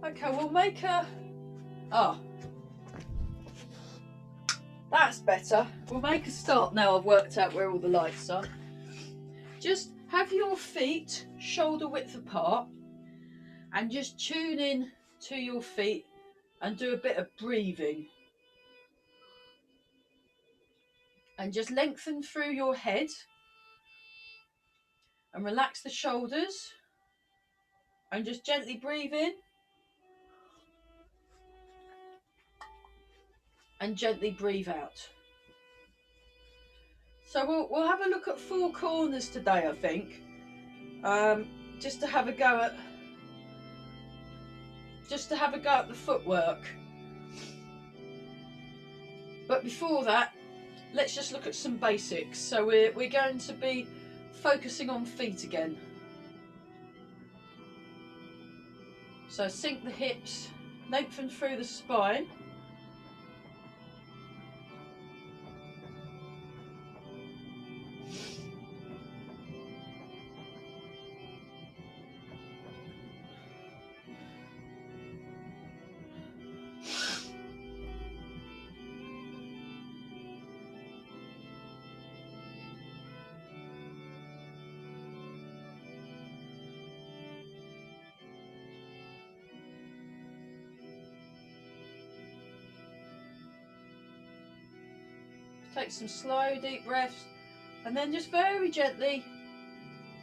Okay, we'll make a... Oh, that's better. We'll make a start now. I've worked out where all the lights are. Just have your feet shoulder width apart and just tune in to your feet and do a bit of breathing. And just lengthen through your head and relax the shoulders and just gently breathe in and gently breathe out. So we'll have a look at 4 corners today, I think, just to have a go at the footwork. But before that, let's just look at some basics. So we're going to be focusing on feet again. So sink the hips, lengthen through the spine. Take some slow, deep breaths, and then just very gently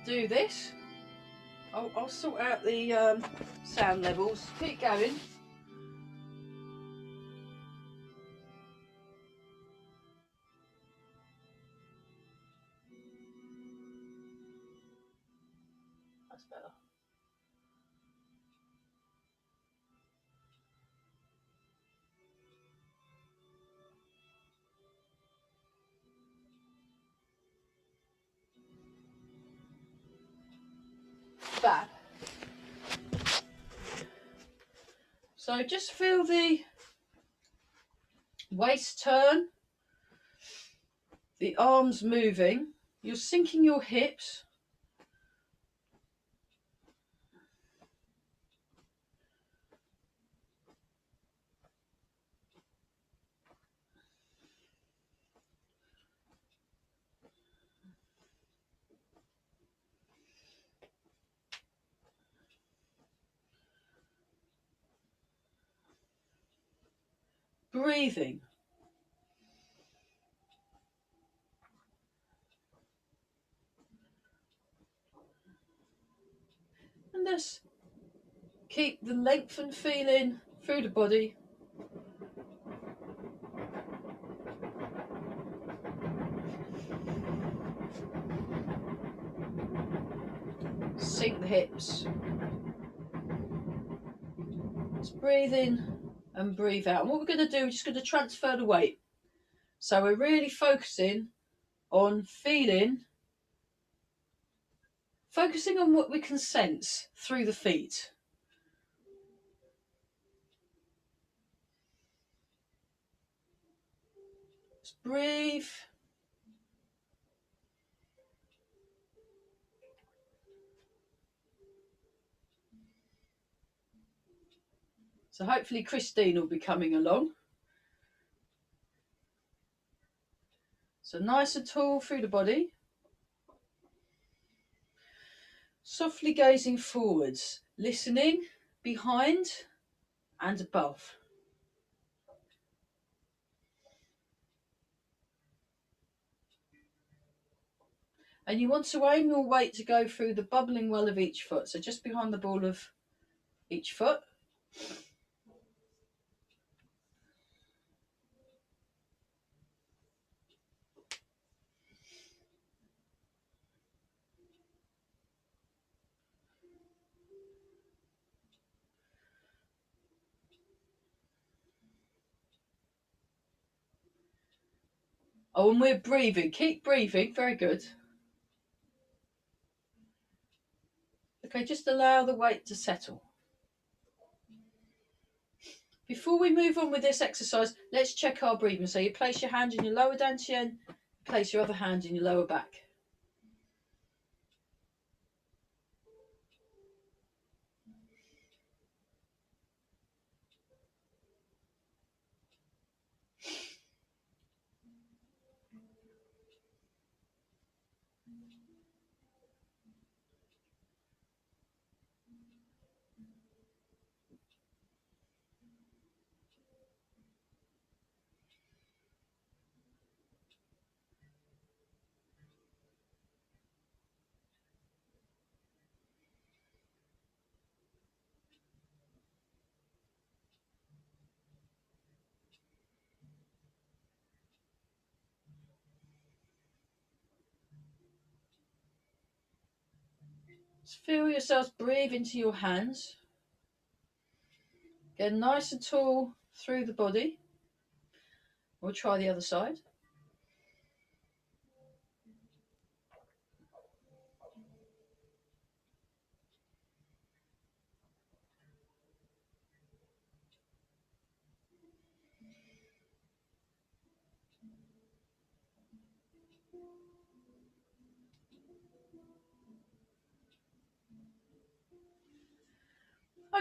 do this. I'll sort out the sound levels. Keep going. That's better. Fab. So just feel the waist turn, the arms moving. You're sinking your hips. Breathing. And just keep the lengthened feeling through the body. Sink the hips. Just breathe in and breathe out. And what we're going to do, we're just going to transfer the weight. So we're really focusing on focusing on what we can sense through the feet. Just breathe. So hopefully Christine will be coming along. So nice and tall through the body. Softly gazing forwards, listening behind and above. And you want to aim your weight to go through the bubbling well of each foot. So just behind the ball of each foot. Oh, and we're breathing. Keep breathing. Very good. Okay, just allow the weight to settle. Before we move on with this exercise, let's check our breathing. So you place your hand in your lower dantian, place your other hand in your lower back. Just feel yourselves breathe into your hands. Get nice and tall through the body. We'll try the other side.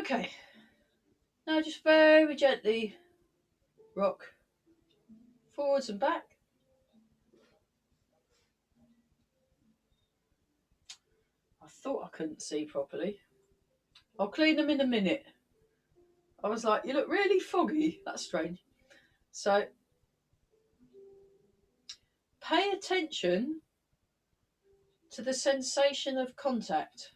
Okay, now just very gently rock forwards and back. I thought I couldn't see properly. I'll clean them in a minute. I was like, you look really foggy. That's strange. So pay attention to the sensation of contact.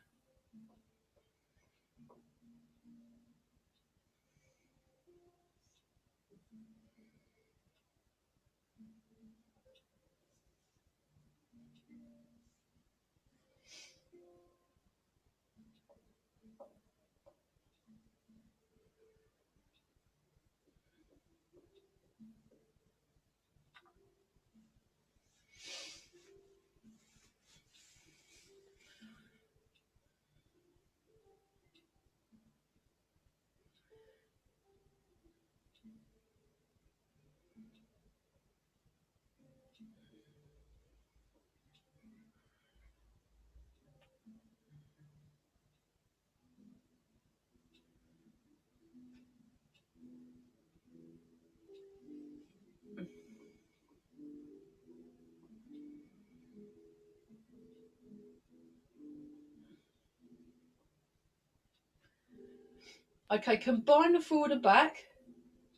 Okay, combine the forward and back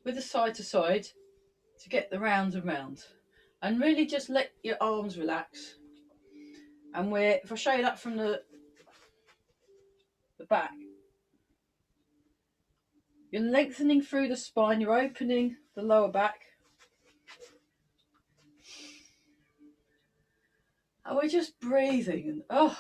with the side to side to get the round and round. And really just let your arms relax. And if I show you that from the back, you're lengthening through the spine, you're opening the lower back. And we're just breathing and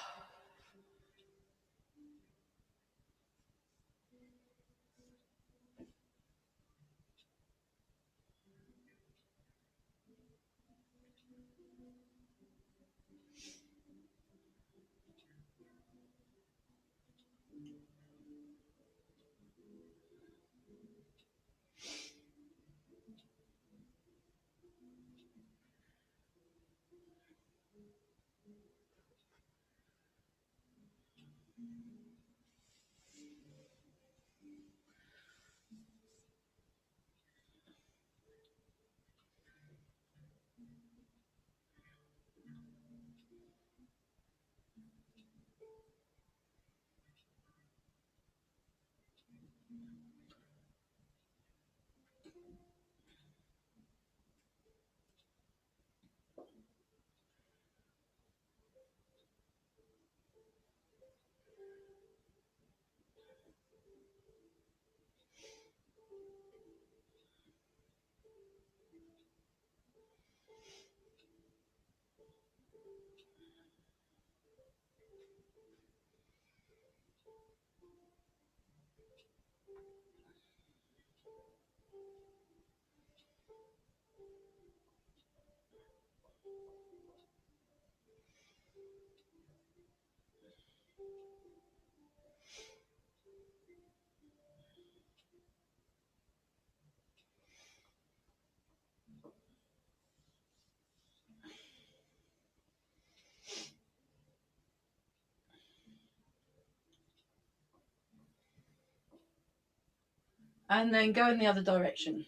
and then go in the other direction.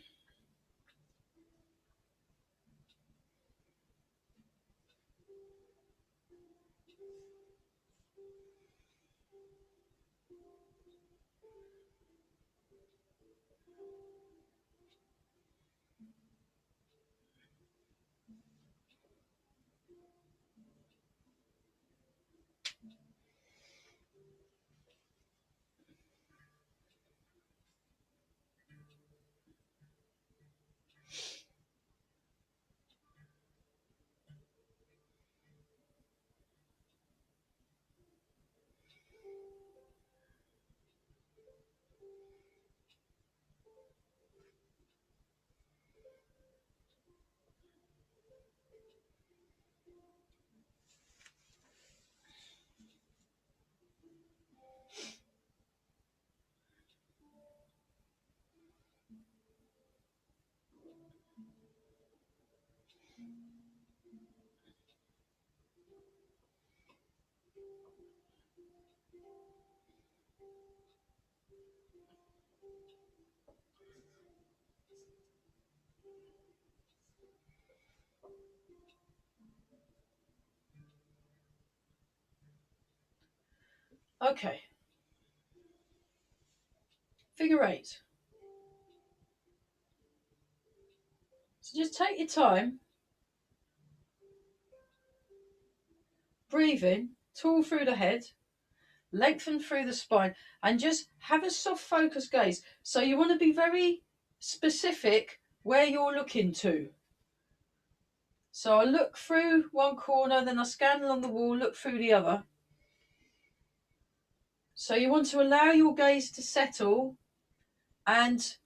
Okay. Figure 8. So just take your time, breathe in, tall through the head, lengthen through the spine, and just have a soft focus gaze. So you want to be very specific where you're looking to. So I look through one corner, then I scan along the wall, look through the other. So you want to allow your gaze to settle, and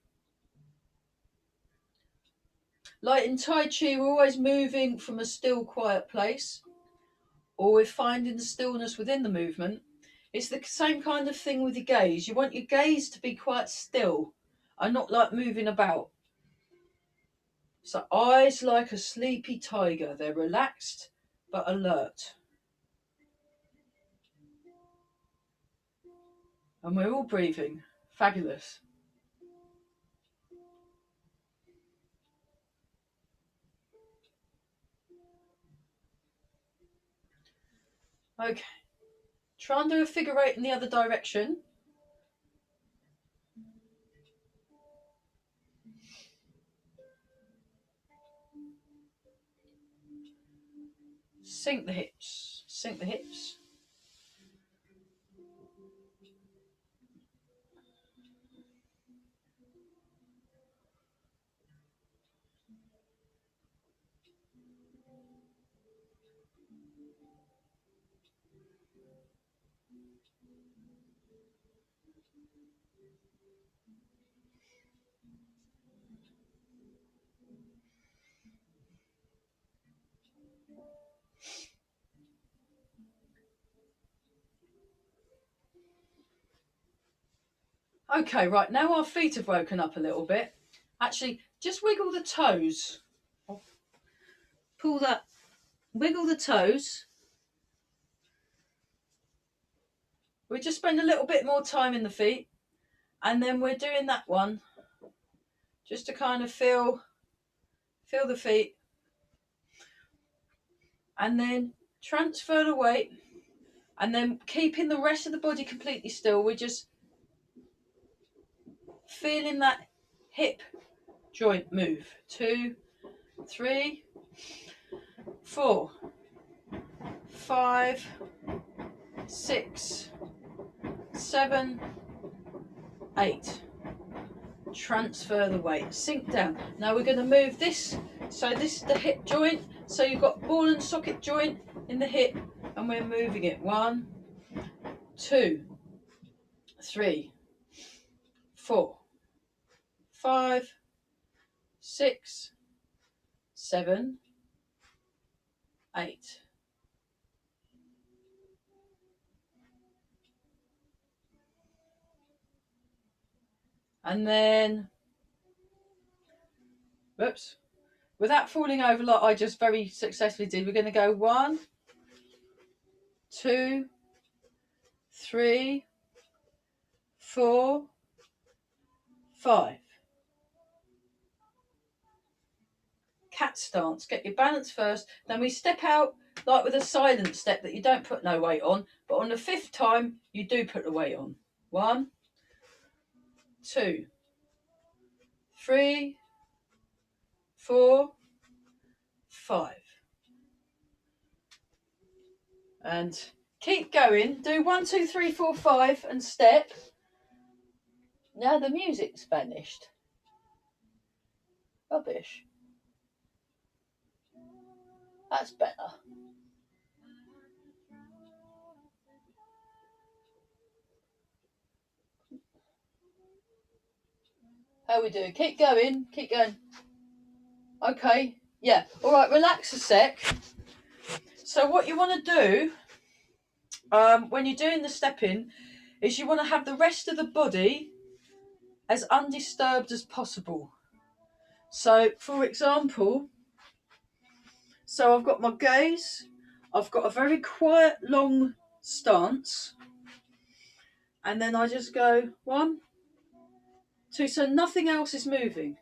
like in Tai Chi, we're always moving from a still, quiet place, or we're finding the stillness within the movement. It's the same kind of thing with your gaze. You want your gaze to be quite still and not like moving about. So eyes like a sleepy tiger. They're relaxed but alert. And we're all breathing. Fabulous. Okay. Try and do a figure 8 in the other direction. Sink the hips. Sink the hips. Okay, right, now our feet have woken up a little bit. Actually, just wiggle the toes. Pull that, wiggle the toes. We just spend a little bit more time in the feet, and then we're doing that one just to kind of feel the feet, and then transfer the weight, and then keeping the rest of the body completely still. We're just feeling that hip joint move. 2, 3, 4, 5, 6, 7, 8. Transfer the weight, sink down. Now we're going to move this. So this is the hip joint. So you've got ball and socket joint in the hip, and we're moving it. 1, 2, 3, 4, 5, 6, 7, 8. And then, whoops, without falling over like I just very successfully did, we're going to go 1, 2, 3, 4, 5. Cat stance. Get your balance first. Then we step out like with a silent step that you don't put no weight on. But on the 5th time, you do put the weight on. 1, 2, 3, 4, 5. And keep going. Do 1, 2, 3, 4, 5 and step. Now the music's vanished. Rubbish. That's better. How we do? Keep going. Keep going. Okay. Yeah. All right. Relax a sec. So what you want to do when you're doing the stepping is you want to have the rest of the body as undisturbed as possible. So, for example, so I've got my gaze, I've got a very quiet, long stance, and then I just go 1, 2, so nothing else is moving.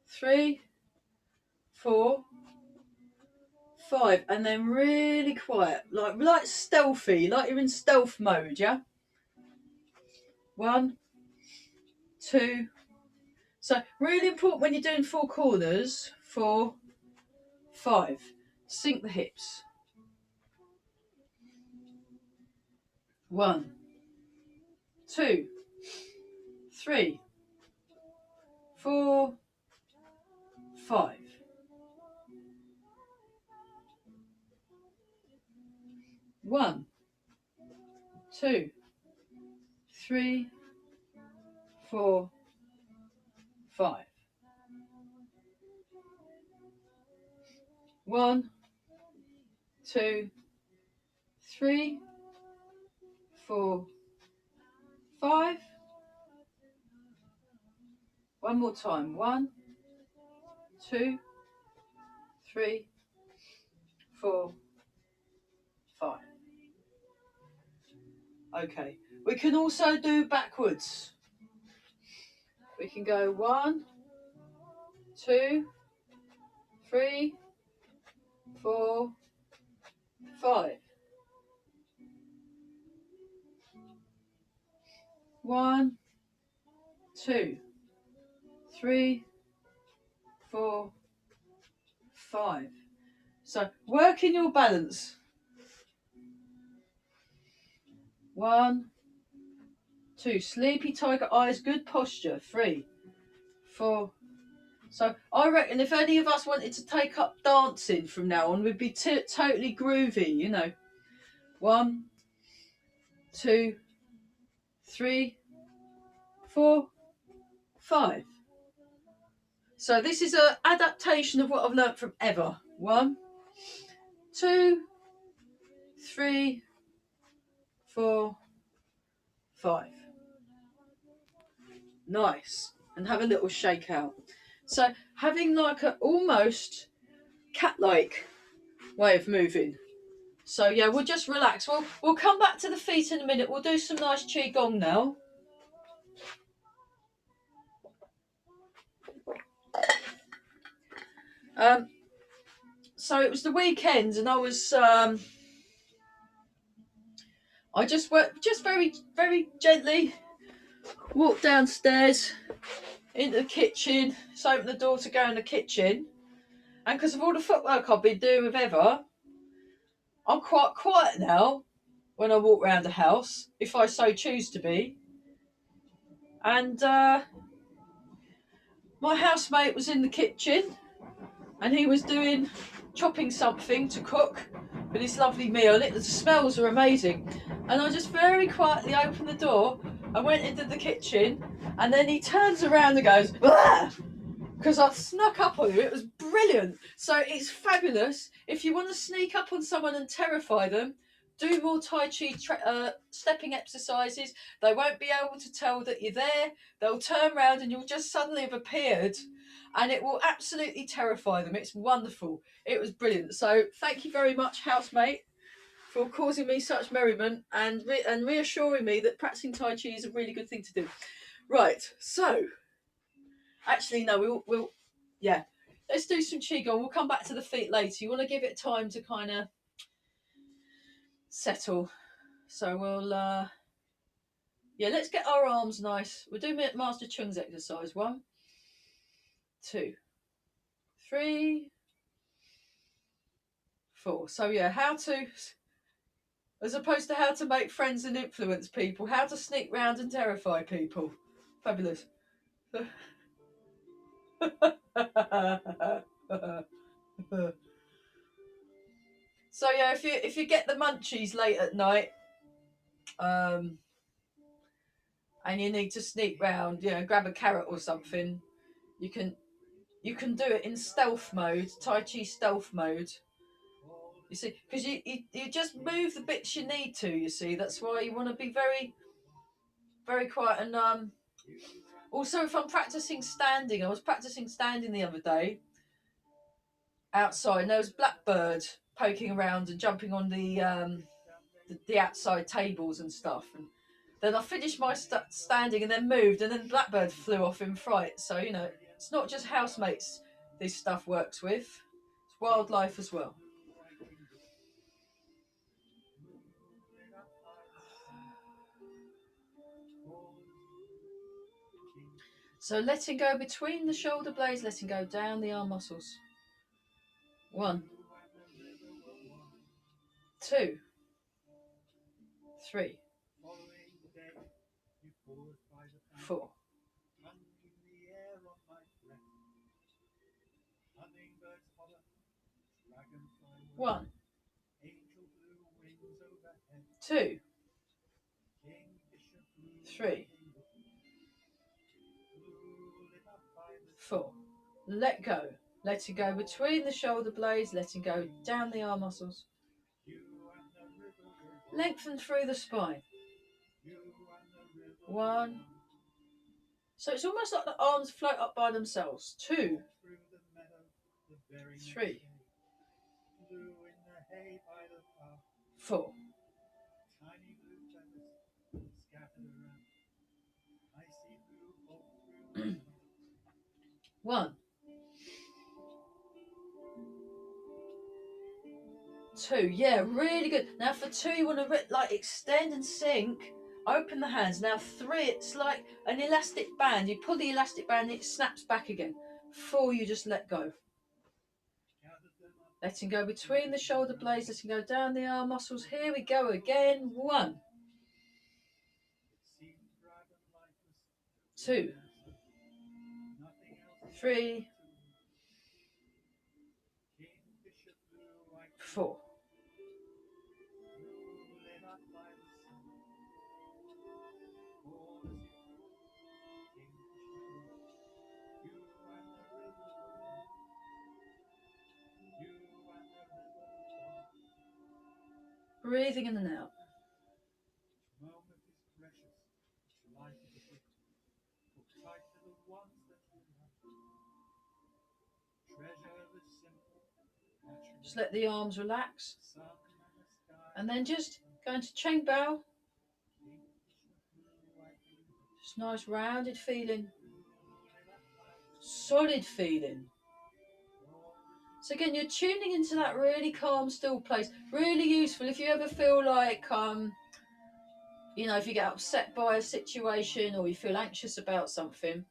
3, 4, 5, and then really quiet, like stealthy, like you're in stealth mode, yeah? 1, 2. So really important when you're doing 4 corners. 4, 5. Sink the hips. 1, 2, 3, 4, 5. 1, 2, 3, 4, 5. 1, 2, 3, 4, 5. One more time. 1, 2, 3, 4, 5. Okay. We can also do backwards. We can go 1, 2, 3, 4, 5. 1, 2, 3, 4, 5. So working your balance. 1, 2. Sleepy tiger eyes, good posture. 3, 4. So I reckon if any of us wanted to take up dancing from now on, we'd be totally groovy, you know. 1, 2, 3, 4, 5. So this is an adaptation of what I've learnt from Eva. 1, 2, 3, 4, 5. Nice. And have a little shake out. So having like a almost cat-like way of moving. So yeah, we'll just relax. We'll come back to the feet in a minute. We'll do some nice qigong now. So it was the weekend, and I was I just very very gently walked downstairs into the kitchen. Just opened the door to go in the kitchen, and because of all the footwork I've been doing with Eva, I'm quite quiet now when I walk around the house, if I so choose to be. And my housemate was in the kitchen, and he was chopping something to cook for this lovely meal. The smells are amazing. And I just very quietly opened the door and went into the kitchen, and then he turns around and goes, "Ah!" Because I snuck up on him. It was brilliant. So it's fabulous. If you want to sneak up on someone and terrify them, do more Tai Chi stepping exercises. They won't be able to tell that you're there. They'll turn around and you'll just suddenly have appeared, and it will absolutely terrify them. It's wonderful. It was brilliant. So thank you very much, housemate, for causing me such merriment and reassuring me that practicing Tai Chi is a really good thing to do. Right, so actually no, we'll yeah, let's do some qigong. We'll come back to the feet later. You want to give it time to kind of settle. So we'll let's get our arms nice. We'll do Master Chung's exercise. 1, 2, 3, 4. So yeah, how to, as opposed to how to make friends and influence people, how to sneak round and terrify people. Fabulous. So yeah, if you get the munchies late at night, and you need to sneak round, grab a carrot or something, you can do it in stealth mode, Tai Chi stealth mode. You see, because you just move the bits you need to. You see, that's why you want to be very, very quiet. And also, if I'm practicing standing, I was practicing standing the other day outside, and there was blackbird poking around and jumping on the outside tables and stuff. And Then I finished my standing and then moved, and then blackbird flew off in fright. So, you know, it's not just housemates this stuff works with, it's wildlife as well. So letting go between the shoulder blades, letting go down the arm muscles. 1, 2, 3, 4. 1, 2, 3, 4. Let go. Letting go between the shoulder blades, letting go down the arm muscles. Lengthen through the spine. 1. So it's almost like the arms float up by themselves. 2, 3, 4. 1, 2. Yeah, really good. Now for 2, you want to like extend and sink. Open the hands. Now 3, it's like an elastic band. You pull the elastic band, it snaps back again. 4, you just let go. Letting go between the shoulder blades, letting go down the arm muscles. Here we go again. 1, 2, 3, 4. 'Breathing in and out. Just let the arms relax. And then just go into chain bow. Just nice rounded feeling. Solid feeling. So again, you're tuning into that really calm, still place. Really useful if you ever feel like, you know, if you get upset by a situation or you feel anxious about something,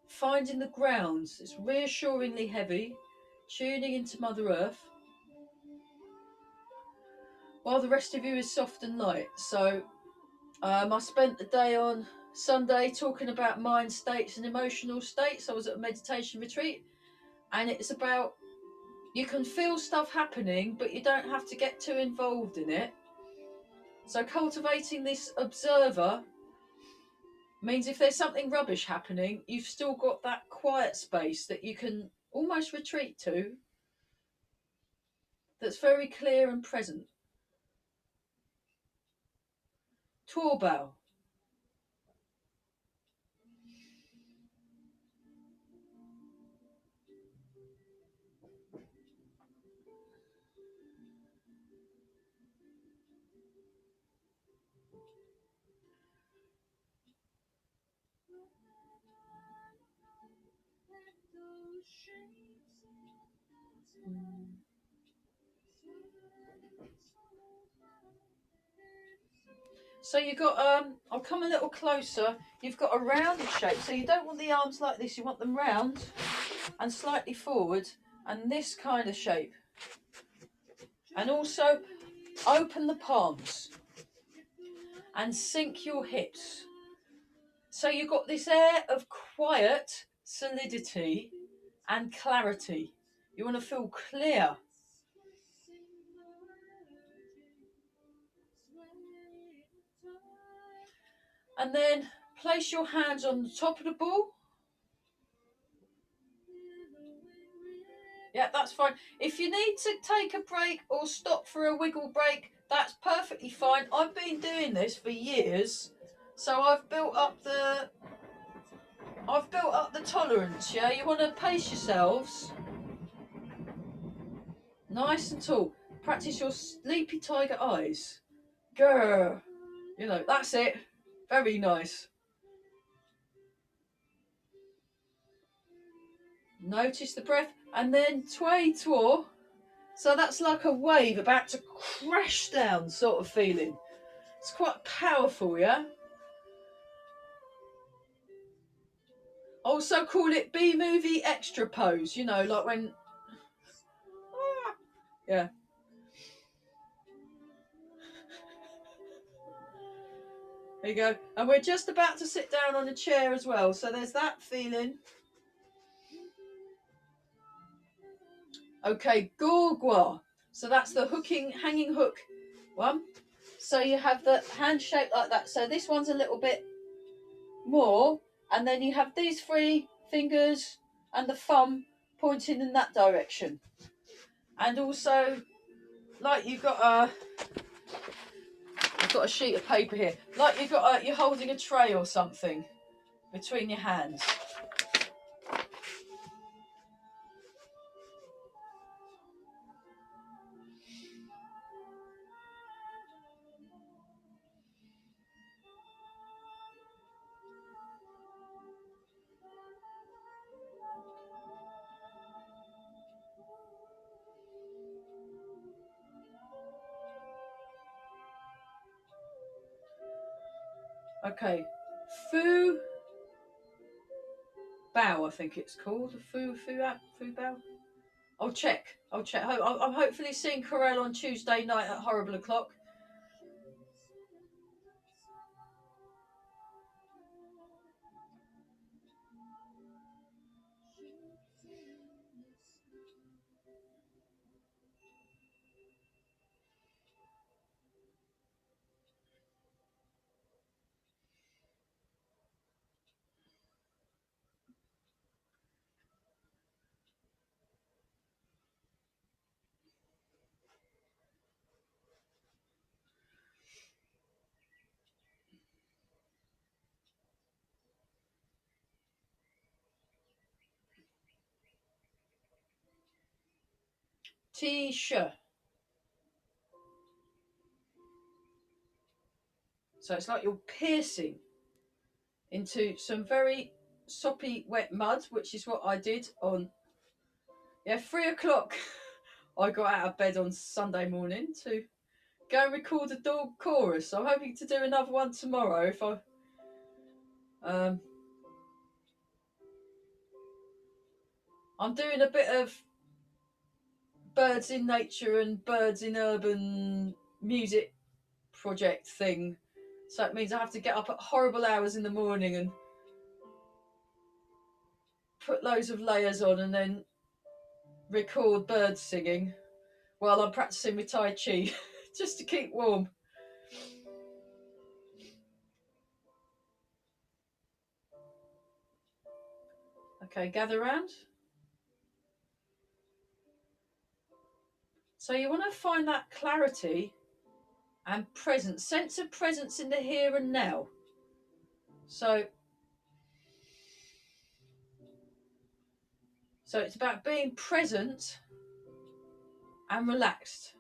finding the ground. It's reassuringly heavy. Tuning into Mother Earth. While the rest of you is soft and light. So I spent the day on Sunday talking about mind states and emotional states. I was at a meditation retreat, and it's about, you can feel stuff happening, but you don't have to get too involved in it. So cultivating this observer means if there's something rubbish happening, you've still got that quiet space that you can almost retreat to, that's very clear and present. Torbell. So you've got, I'll come a little closer. You've got a rounded shape. So you don't want the arms like this. You want them round and slightly forward, and this kind of shape. And also open the palms and sink your hips. So you've got this air of quiet solidity and clarity. You want to feel clear. And then place your hands on the top of the ball. Yeah, that's fine. If you need to take a break or stop for a wiggle break, that's perfectly fine. I've been doing this for years, so I've built up the tolerance. Yeah, you want to pace yourselves nice and tall. Practice your sleepy tiger eyes. Grr. You know, that's it. Very nice. Notice the breath, and then tway twa. So that's like a wave about to crash down sort of feeling. It's quite powerful, yeah? Also call it B-movie extra pose, you know, like when... Yeah. There you go. And we're just about to sit down on a chair as well. So there's that feeling. Okay, gorgwa. So that's the hanging hook one. So you have the hand shape like that. So this one's a little bit more. And then you have these 3 fingers and the thumb pointing in that direction. And also, like you've got a sheet of paper here. Like you're holding a tray or something between your hands. Okay, Fu Bow, I think it's called. Fu Bow. I'll check. I'm hopefully seeing Corel on Tuesday night at horrible o'clock. T-shirt. So it's like you're piercing into some very soppy wet mud, which is what I did on 3 o'clock. I got out of bed on Sunday morning to go and record a dog chorus. I'm hoping to do another one tomorrow if I I'm doing a bit of birds in nature and birds in urban music project thing. So it means I have to get up at horrible hours in the morning and put loads of layers on and then record birds singing while I'm practicing my Tai Chi just to keep warm. Okay, gather round. So you want to find that clarity and presence, sense of presence in the here and now. So it's about being present and relaxed.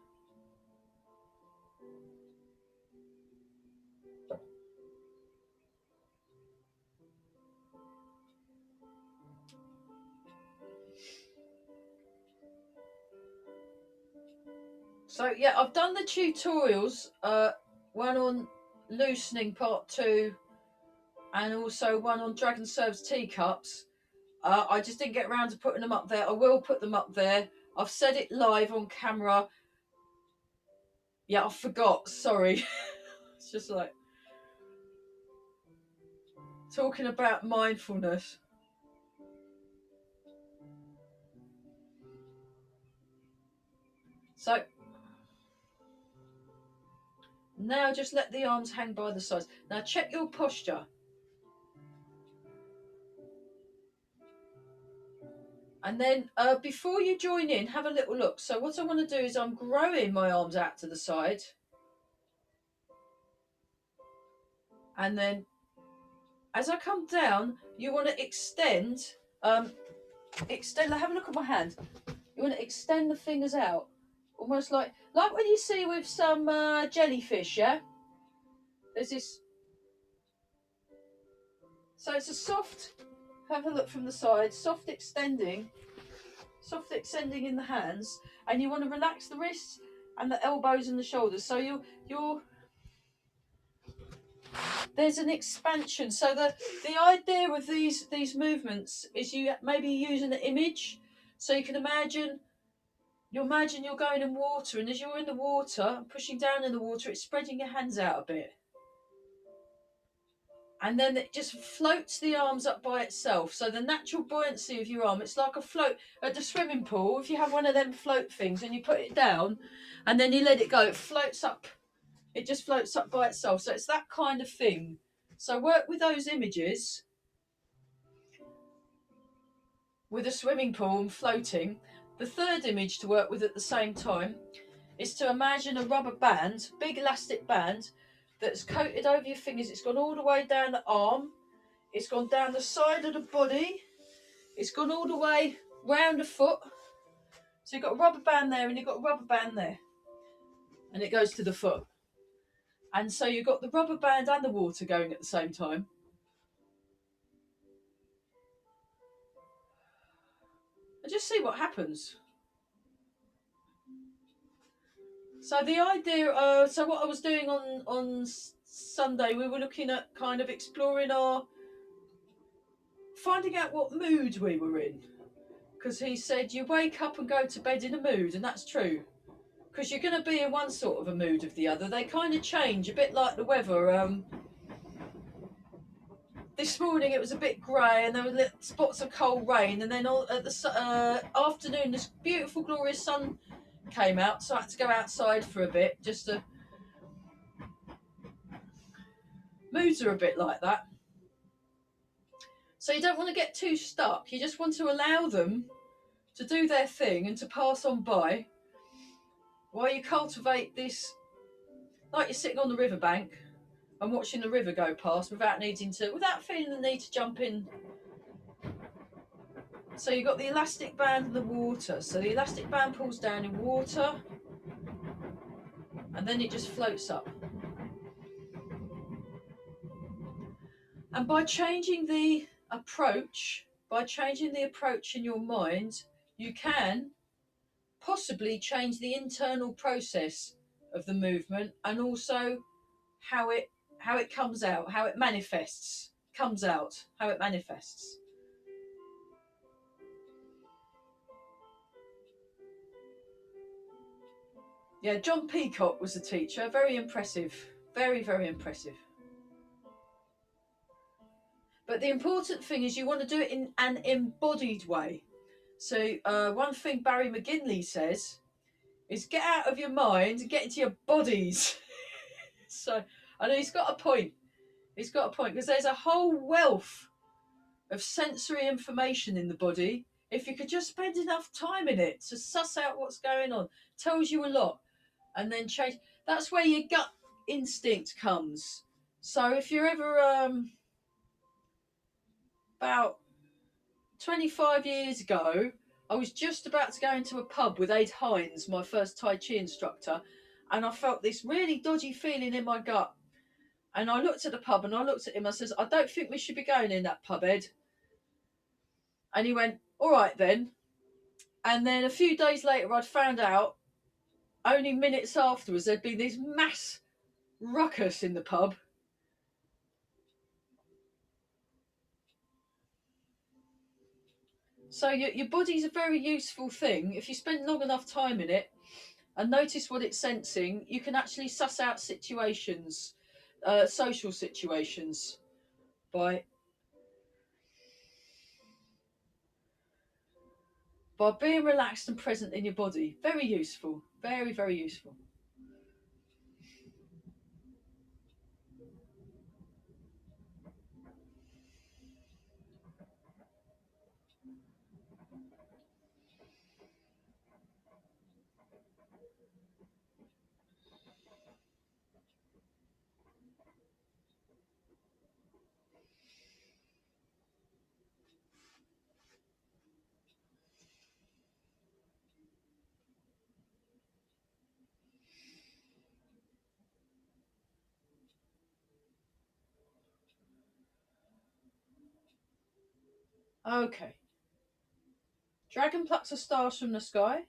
So yeah, I've done the tutorials, one on loosening part 2 and also one on Dragon Serves teacups. I just didn't get around to putting them up there. I will put them up there. I've said it live on camera. Yeah, I forgot, sorry. It's just like talking about mindfulness. So now just let the arms hang by the sides. Now check your posture. And then before you join in, have a little look. So what I want to do is I'm growing my arms out to the side. And then as I come down, you want to extend, have a look at my hand. You want to extend the fingers out. Almost like when you see with some jellyfish, yeah? There's this So it's a soft, have a look from the side, soft extending in the hands, and you want to relax the wrists and the elbows and the shoulders. So you're there's an expansion. So the idea with these movements is you maybe using an image. So you can imagine you're going in water, and as you're in the water, pushing down in the water, it's spreading your hands out a bit. And then it just floats the arms up by itself. So the natural buoyancy of your arm, it's like a float at the swimming pool. If you have one of them float things and you put it down and then you let it go, it floats up. It just floats up by itself. So it's that kind of thing. So work with those images with a swimming pool and floating. The third image to work with at the same time is to imagine a rubber band, big elastic band, that's coated over your fingers. It's gone all the way down the arm. It's gone down the side of the body. It's gone all the way round the foot. So you've got a rubber band there and you've got a rubber band there. And it goes to the foot. And so you've got the rubber band and the water going at the same time. And just see what happens. So the idea, so what I was doing on Sunday, we were looking at kind of exploring finding out what mood we were in. Because he said you wake up and go to bed in a mood, and that's true. Because you're going to be in one sort of a mood or the other. They kind of change, a bit like the weather. This morning it was a bit grey and there were little spots of cold rain, and then at the afternoon this beautiful glorious sun came out, so I had to go outside for a bit. Moods are a bit like that. So you don't want to get too stuck. You just want to allow them to do their thing and to pass on by while you cultivate this, like you're sitting on the riverbank and watching the river go past without feeling the need to jump in. So you've got the elastic band and the water. So the elastic band pulls down in water and then it just floats up. And by changing the approach in your mind, you can possibly change the internal process of the movement, and also how it comes out, how it manifests. Yeah, John Peacock was the teacher. Very impressive. Very, very impressive. But the important thing is you want to do it in an embodied way. So one thing Barry McGinley says is get out of your mind and get into your bodies. So I know he's got a point. Because there's a whole wealth of sensory information in the body. If you could just spend enough time in it to suss out what's going on, tells you a lot. And then change. That's where your gut instinct comes. So if you're ever about 25 years ago, I was just about to go into a pub with Ed Hines, my first Tai Chi instructor, and I felt this really dodgy feeling in my gut. And I looked at the pub and I looked at him. I says, I don't think we should be going in that pub, Ed. And he went, all right then. And then a few days later, I'd found out, only minutes afterwards, there'd been this mass ruckus in the pub. So your body's a very useful thing. If you spend long enough time in it and notice what it's sensing, you can actually suss out situations, social situations, by being relaxed and present in your body. Very useful. Very, very useful. Okay. Dragon plucks the stars from the sky.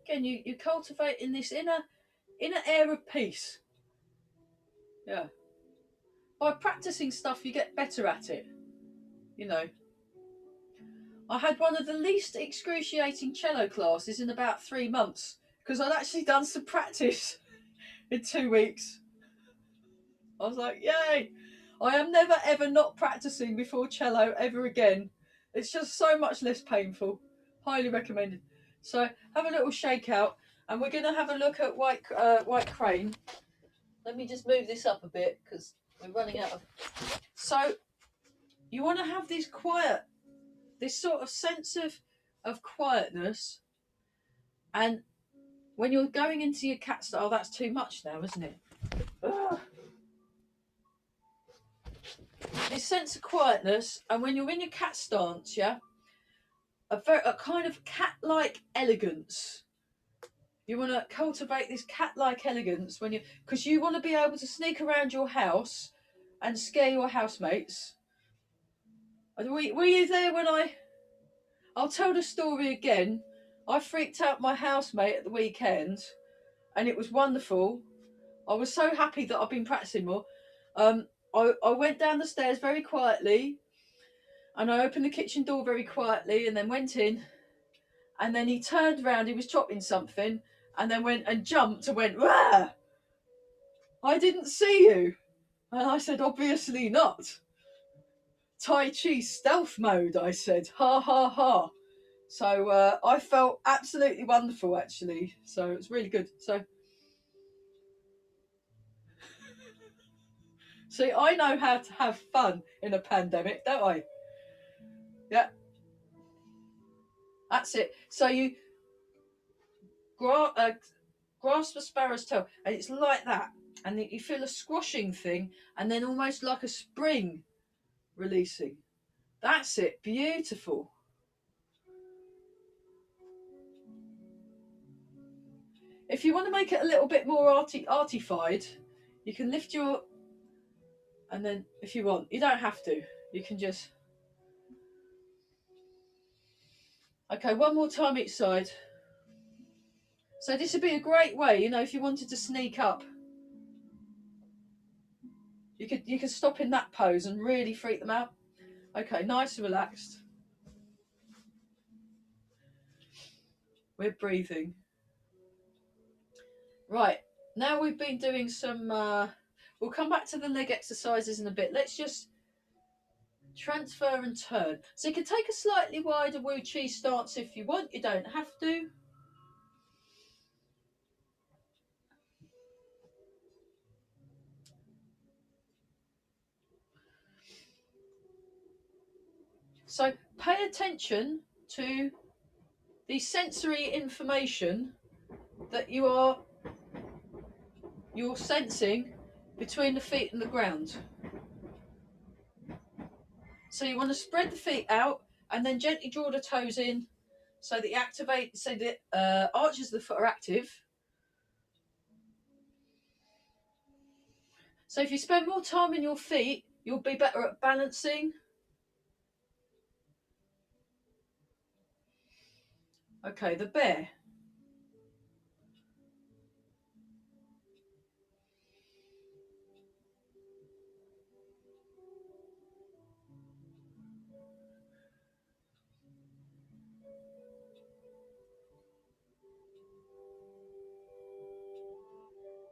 Again, you cultivate in this inner air of peace. Yeah. By practicing stuff, you get better at it. You know. I had one of the least excruciating cello classes in about 3 months because I'd actually done some practice in 2 weeks. I was like, yay! I am never ever not practicing before cello ever again. It's just so much less painful. Highly recommended. So have a little shake out, and we're going to have a look at White Crane. Let me just move this up a bit because we're running out of. So you want to have this sort of sense of quietness, and when you're going into your cat style, that's too much now, isn't it? Ugh. This sense of quietness, and when you're in your cat stance, yeah, a kind of cat-like elegance. You want to cultivate this cat-like elegance because you want to be able to sneak around your house and scare your housemates. Were you there when I'll tell the story again. I freaked out my housemate at the weekend, and it was wonderful. I was so happy that I've been practicing more. I went down the stairs very quietly, and I opened the kitchen door very quietly, and then went in. And then he turned around. He was chopping something, and then went and jumped and went, "Wah! I didn't see you." And I said, "Obviously not. Tai Chi stealth mode," I said. Ha ha ha. So I felt absolutely wonderful, actually. So it was really good. So see, I know how to have fun in a pandemic, don't I? Yeah, that's it. So you grasp a sparrow's tail, and it's like that. And you feel a squashing thing, and then almost like a spring releasing. That's it. Beautiful. If you want to make it a little bit more artified, you can lift your, and then if you want, you don't have to. You can just. Okay, one more time each side. So this would be a great way, if you wanted to sneak up. You could stop in that pose and really freak them out. Okay, nice and relaxed. We're breathing. Right, now we've been doing some, we'll come back to the leg exercises in a bit. Let's just transfer and turn. So you can take a slightly wider Wu Chi stance if you want, you don't have to. So pay attention to the sensory information that you're sensing between the feet and the ground. So you want to spread the feet out and then gently draw the toes in so that the arches of the foot are active. So if you spend more time in your feet, you'll be better at balancing. Okay, the bear.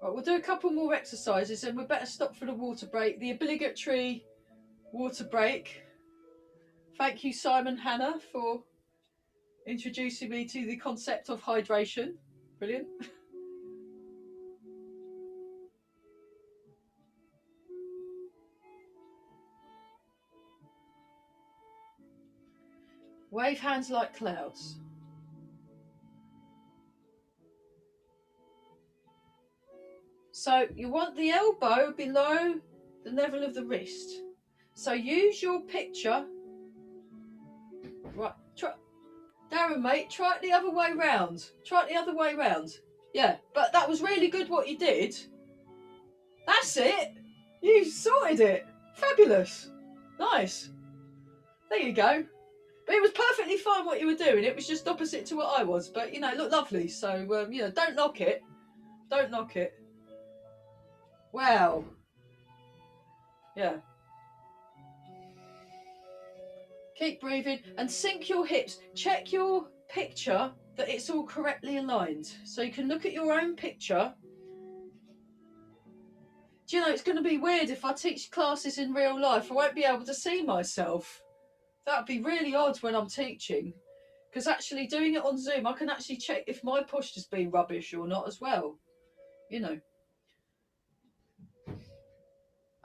Right, we'll do a couple more exercises and we better stop for the water break. The obligatory water break. Thank you, Simon Hannah, for introducing me to the concept of hydration. Brilliant. Wave hands like clouds. So you want the elbow below the level of the wrist. So use your picture. Right, try, Darren, mate, try it the other way round. Try it the other way round. Yeah, but that was really good what you did. That's it. You sorted it. Fabulous. Nice. There you go. But it was perfectly fine what you were doing. It was just opposite to what I was. But, you know, it looked lovely. So, you know, don't knock it. Don't knock it. Wow. Yeah. Keep breathing and sink your hips. Check your picture that it's all correctly aligned. So you can look at your own picture. Do you know, it's going to be weird if I teach classes in real life. I won't be able to see myself. That would be really odd when I'm teaching. Because actually doing it on Zoom, I can actually check if my posture's been rubbish or not as well. You know.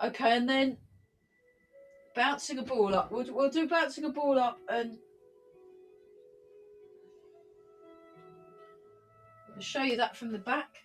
Okay, and then bouncing a ball up. We'll do bouncing a ball up and I'll show you that from the back.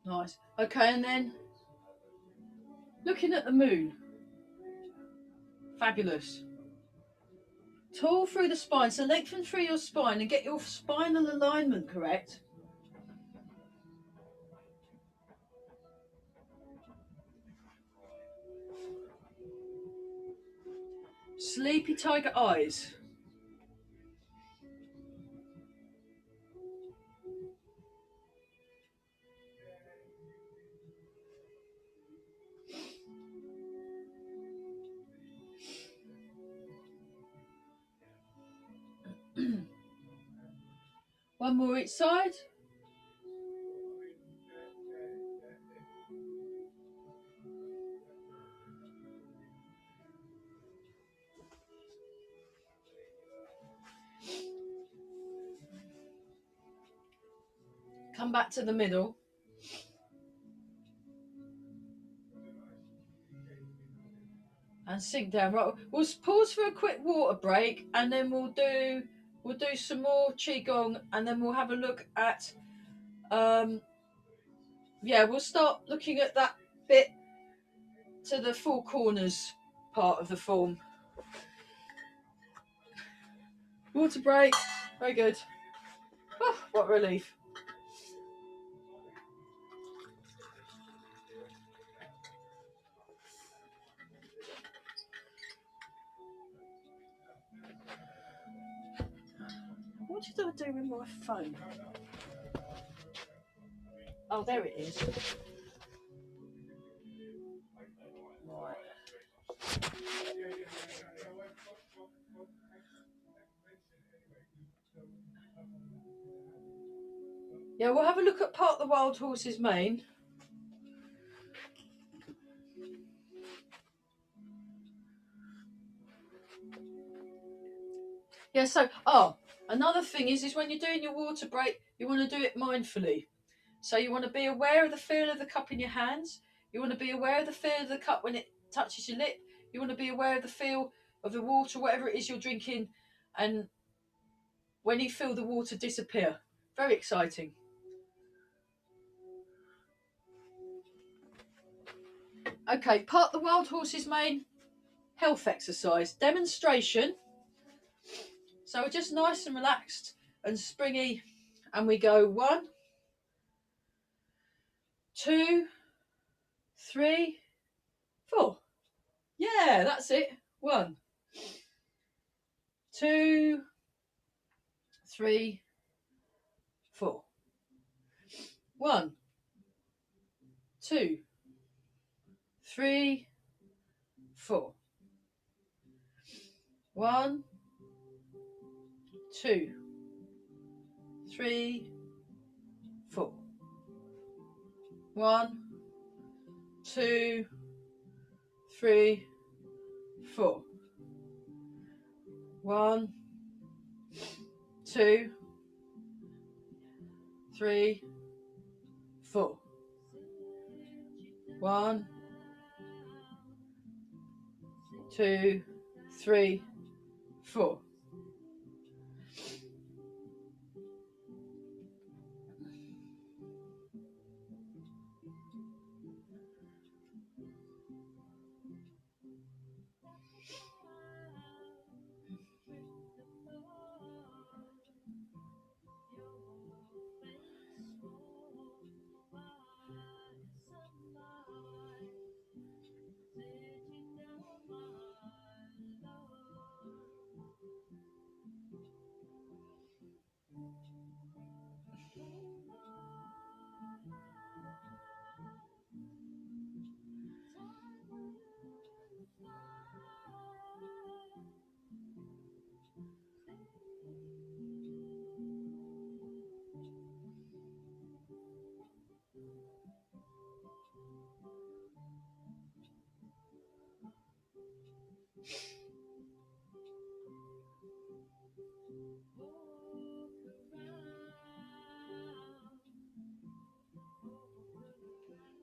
Nice. Okay, and then looking at the moon. Fabulous. Tall through the spine, so lengthen through your spine and get your spinal alignment correct. Sleepy tiger eyes. One more each side. Come back to the middle. And sink down. Right, we'll pause for a quick water break and then we'll do some more qigong and then we'll have a look at yeah, we'll start looking at that bit to the four corners part of the form. Water break. Very good. Oh, what relief. What did I do with my phone? Oh, there it is. Right. Yeah, we'll have a look at part of the wild horse's mane. Yeah, so, another thing is when you're doing your water break, you want to do it mindfully. So you want to be aware of the feel of the cup in your hands. You want to be aware of the feel of the cup when it touches your lip. You want to be aware of the feel of the water, whatever it is you're drinking, and when you feel the water disappear. Very exciting. Okay, part the wild horse's main health exercise demonstration. So we're just nice and relaxed and springy, and we go 1, 2, 3, 4. Yeah, that's it. 1, 2, 3, 4. 1, 2, 3, 4. 1, 2, 3, 4. 1, 2, 3, 4. 1, 2, 3, 4. 1, 2, 3, 4.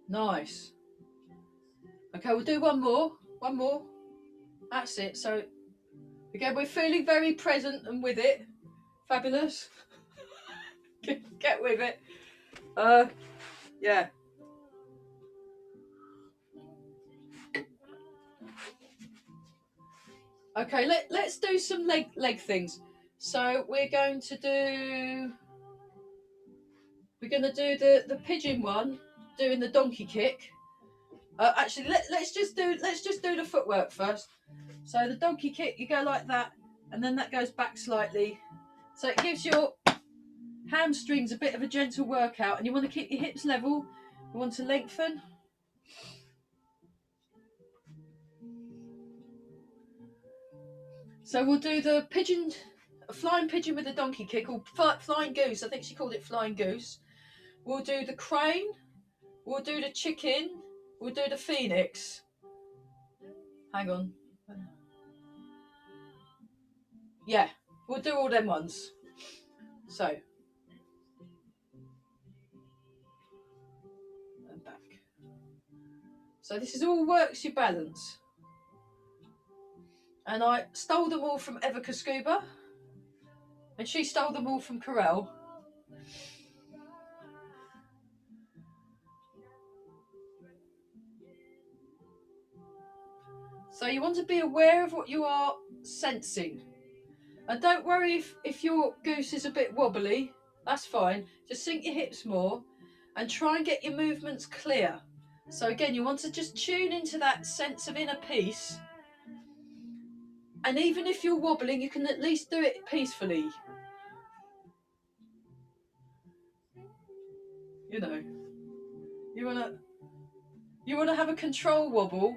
Nice. Okay, we'll do one more. One more. That's it. So, again, we're feeling very present and with it. Fabulous. Get with it. Yeah. Okay, let's do some leg things. So we're going to do the pigeon one, doing the donkey kick. Actually, let's just do the footwork first. So the donkey kick, you go like that, and then that goes back slightly. So it gives your hamstrings a bit of a gentle workout, and you want to keep your hips level. You want to lengthen. So we'll do the pigeon, a flying pigeon with a donkey kick, or flying goose. I think she called it flying goose. We'll do the crane. We'll do the chicken. We'll do the phoenix. Hang on. Yeah, we'll do all them ones. So. And back. So this is all works your balance. And I stole them all from Evika Scuba. And she stole them all from Corel. So you want to be aware of what you are sensing. And don't worry if your goose is a bit wobbly. That's fine. Just sink your hips more and try and get your movements clear. So again, you want to just tune into that sense of inner peace. And even if you're wobbling, you can at least do it peacefully. You know, you want to have a control wobble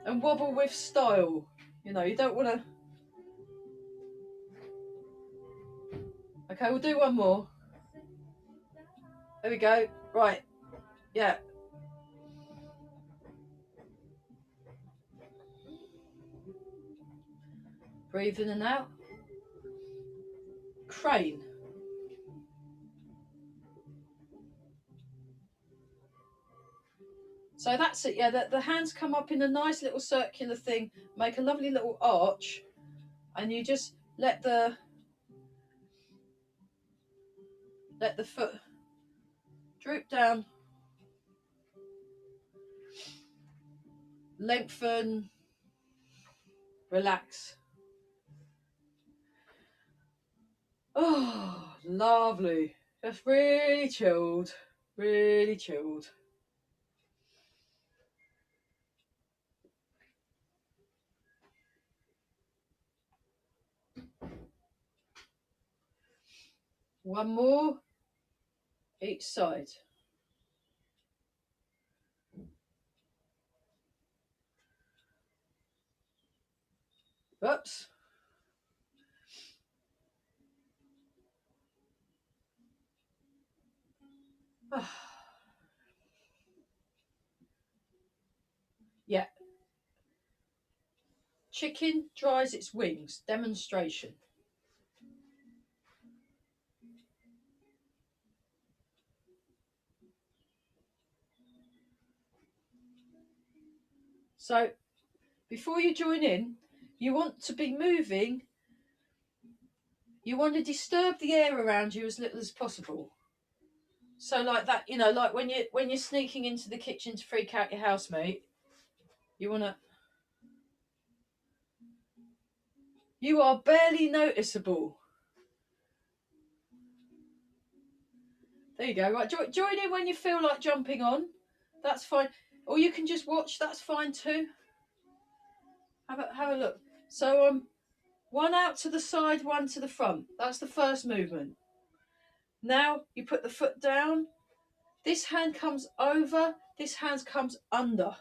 and wobble with style. You know, you don't want to. Okay, we'll do one more. There we go. Right. Yeah. Breathe in and out. Crane. So that's it, yeah, the hands come up in a nice little circular thing, make a lovely little arch, and you just let the foot droop down, lengthen, relax. Oh, lovely. Just really chilled, really chilled. One more each side. Oops. Yeah. Chicken dries its wings. Demonstration. So, before you join in, you want to be moving. You want to disturb the air around you as little as possible. So, like that, you know, like when you're sneaking into the kitchen to freak out your housemate, you want to. You are barely noticeable. There you go. Right, join in when you feel like jumping on. That's fine. Or you can just watch. That's fine too. Have a look. So one out to the side, one to the front. That's the first movement. Now you put the foot down. This hand comes over. This hand comes under.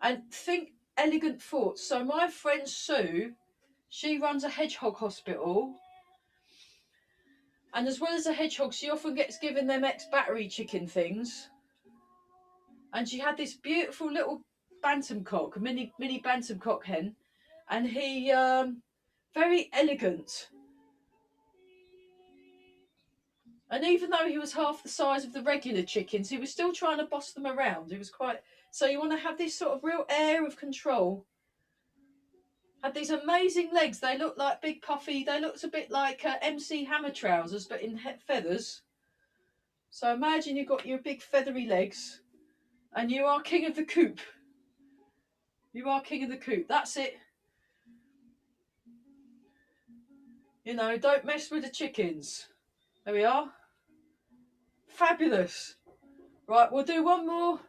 And think elegant thoughts. So my friend Sue, she runs a hedgehog hospital. And as well as a hedgehog, she often gets given them ex-battery chicken things. And she had this beautiful little bantam cock, a mini bantam cock hen. And he, very elegant. And even though he was half the size of the regular chickens, he was still trying to boss them around. He was quite... So you want to have this sort of real air of control. Had these amazing legs. They looked like big puffy... They looked a bit like MC Hammer trousers, but in feathers. So imagine you've got your big feathery legs and you are king of the coop. You are king of the coop. That's it. You know, don't mess with the chickens. There we are. Fabulous. Right, we'll do one more.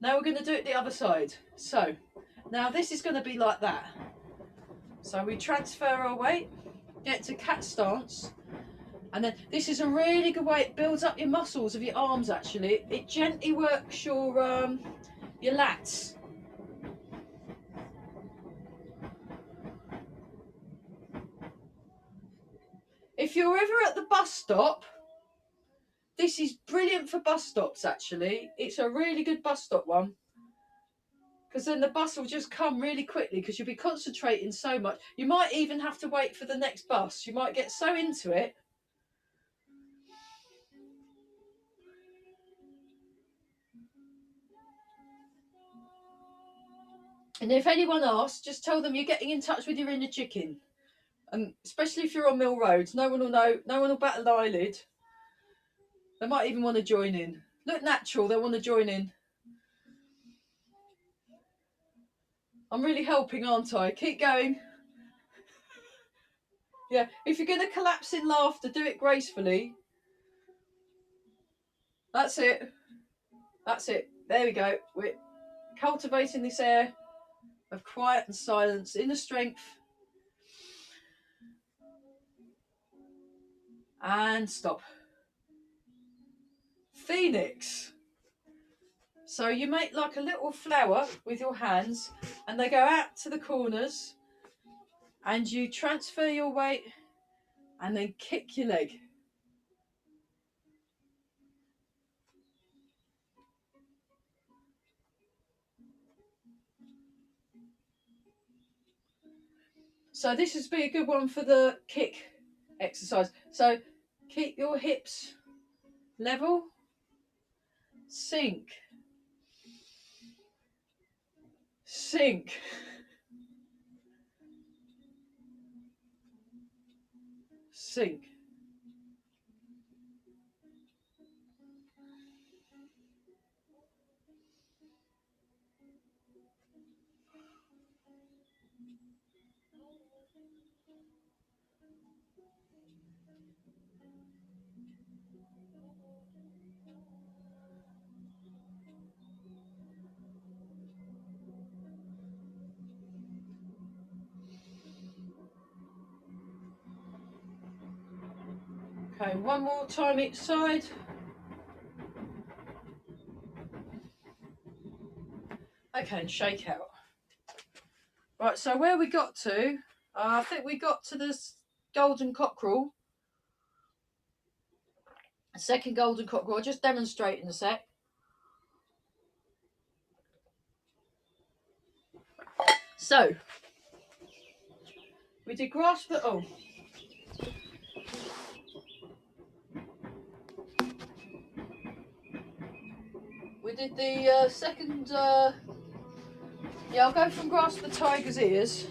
Now we're going to do it the other side. So, now this is going to be like that. So we transfer our weight, get to cat stance, and then this is a really good way. It builds up your muscles of your arms actually. It gently works your lats. If you're ever at the bus stop, this is brilliant for bus stops actually. It's a really good bus stop one. Because then the bus will just come really quickly because you'll be concentrating so much. You might even have to wait for the next bus. You might get so into it. And if anyone asks, just tell them you're getting in touch with your inner chicken. And especially if you're on Mill Road, no one will know, no one will bat an eyelid. They might even want to join in. Look natural, they'll want to join in. I'm really helping, aren't I? Keep going. Yeah, if you're going to collapse in laughter, do it gracefully. That's it. That's it. There we go. We're cultivating this air of quiet and silence, inner strength. And stop. Phoenix. So you make like a little flower with your hands and they go out to the corners and you transfer your weight and then kick your leg. So this would be a good one for the kick exercise. So keep your hips level, sink, sink, sink. Okay, one more time each side. Okay, and shake out. Right, so where we got to, I think we got to this golden cockerel. Second golden cockerel. I'll just demonstrate in a sec. So, we did grasp the, oh. We did the second, yeah, I'll go from grasp the tiger's ears.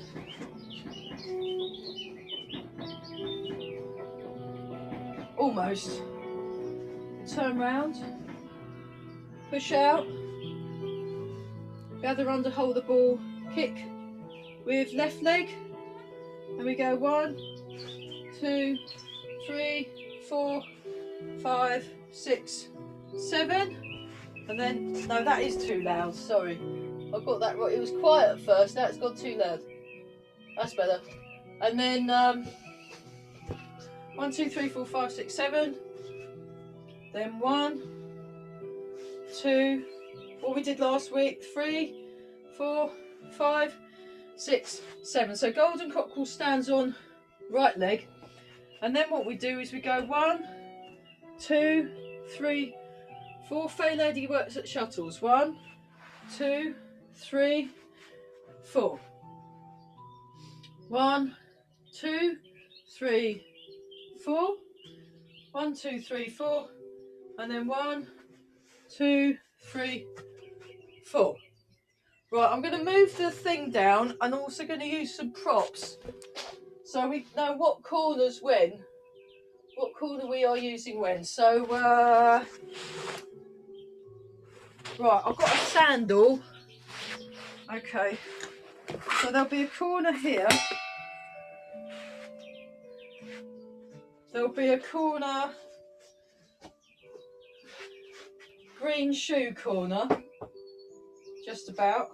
Almost. Turn round. Push out. Gather under, hold the ball. Kick with left leg. And we go 1, 2, 3, 4, 5, 6, 7. And then, no, that is too loud, sorry. I got that right. It was quiet at first, now it's gone too loud. That's better. And then 1, 2, 3, 4, 5, 6, 7. Then 1, 2, what we did last week, 3, 4, 5, 6, 7. So golden cockerel stands on right leg. And then what we do is we go 1, 2, 3, 4. Faye lady works at Shuttles. 1, 2, 3, 4. 1, 2, 3, 4. 1, 2, 3, 4. And then 1, 2, 3, 4. Right, I'm going to move the thing down. I'm also going to use some props so we know what corners when. What corner we are using when. So, right, I've got a sandal. Okay, so there'll be a corner here. There'll be a corner, green shoe corner, just about.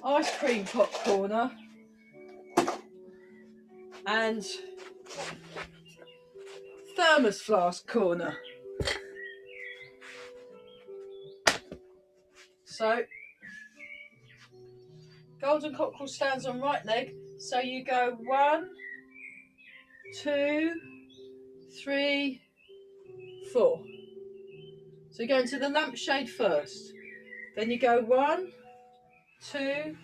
Ice cream pot corner. And thermos flask corner. So, golden cockerel stands on right leg. So you go 1, 2, 3, 4. So you go into the lampshade first. Then you go 1, 2,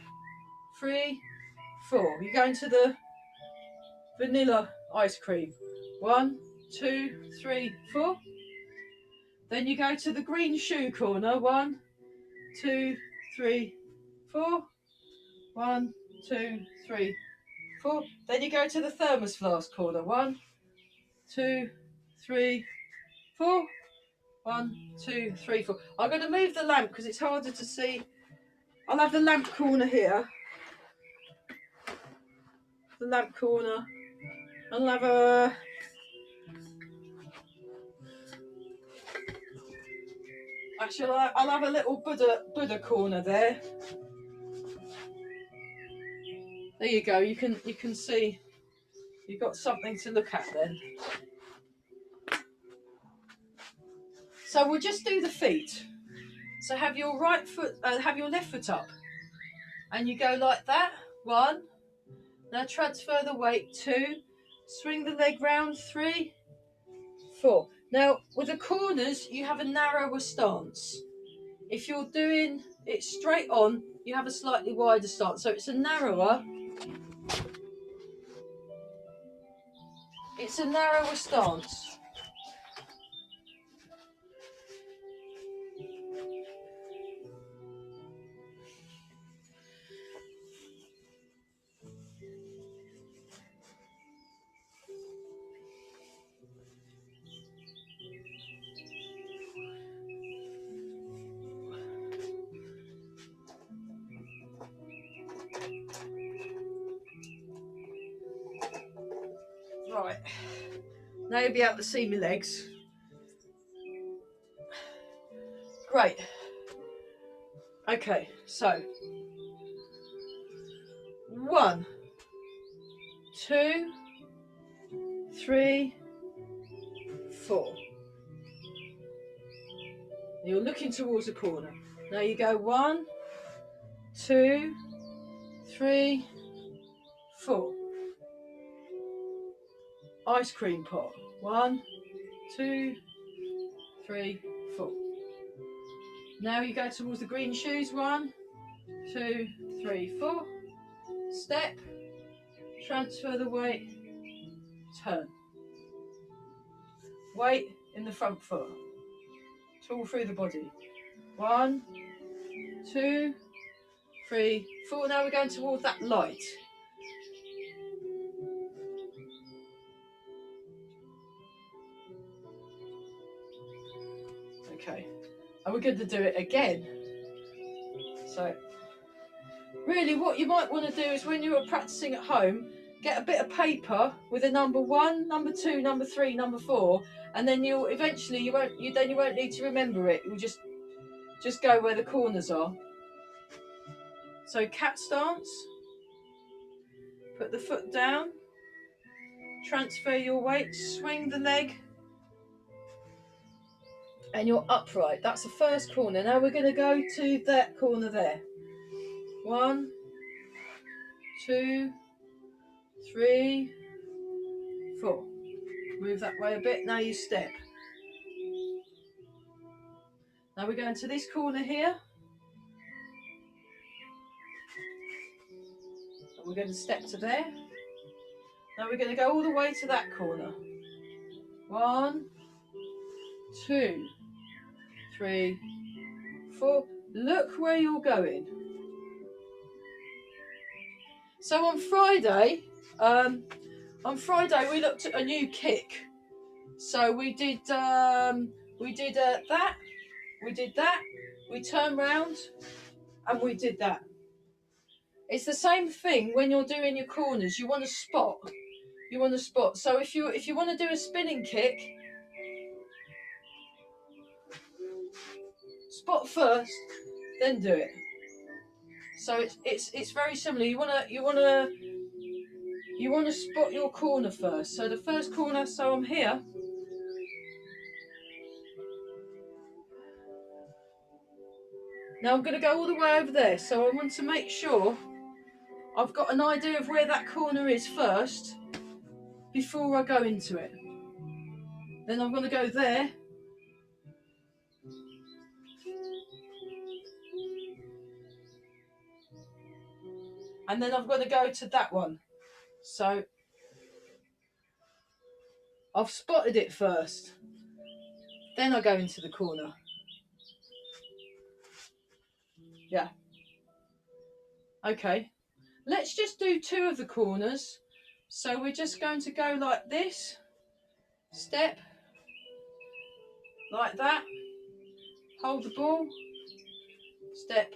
3, 4. You go into the vanilla ice cream. 1, 2, 3, 4. Then you go to the green shoe corner. 1, 2, 3, 4. 1, 2, 3, 4. Then you go to the thermos flask corner. 1, 2, 3, 4. 1, 2, 3, 4. I'm going to move the lamp because it's harder to see. I'll have the lamp corner here. The lamp corner. I'll have a. Actually, I'll have a little Buddha corner there. There you go. You can see. You've got something to look at then. So we'll just do the feet. So have your right foot, have your left foot up, and you go like that. 1. Now transfer the weight. 2. Swing the leg round. 3, 4. Now with the corners, you have a narrower stance. If you're doing it straight on, you have a slightly wider stance. So it's a narrower stance. Right, now you'll be able to see my legs. Great. Okay, so 1, 2, 3, 4. You're looking towards the corner. Now you go 1, 2, 3, 4. Ice cream pot. 1, 2, 3, 4. Now you go towards the green shoes. 1, 2, 3, 4. Step. Transfer the weight. Turn. Weight in the front foot. All through the body. 1, 2, 3, 4. Now we're going towards that light. Okay, and we're going to do it again. So really what you might want to do is when you're practicing at home, get a bit of paper with a number 1, number 2, number 3, number 4, and then you'll eventually you won't need to remember it. You'll just go where the corners are. So cat stance, put the foot down, transfer your weight, swing the leg, and you're upright. That's the first corner. Now we're going to go to that corner there. 1, 2, 3, 4. Move that way a bit. Now you step. Now we're going to this corner here. And we're going to step to there. Now we're going to go all the way to that corner. 1, 2, 3, 4. Look where you're going. So on Friday we looked at a new kick. So we did that, we did that, we turned round, and we did that. It's the same thing when you're doing your corners. You want to spot. So if you want to do a spinning kick, spot first, then do it. So it's very similar. You want to spot your corner first. So the first corner. So I'm here. Now I'm going to go all the way over there. So I want to make sure I've got an idea of where that corner is first before I go into it. Then I'm going to go there. And then I'm going to go to that one. So I've spotted it first. Then I go into the corner. Yeah. Okay. Let's just do 2 of the corners. So we're just going to go like this. Step. Like that. Hold the ball. Step.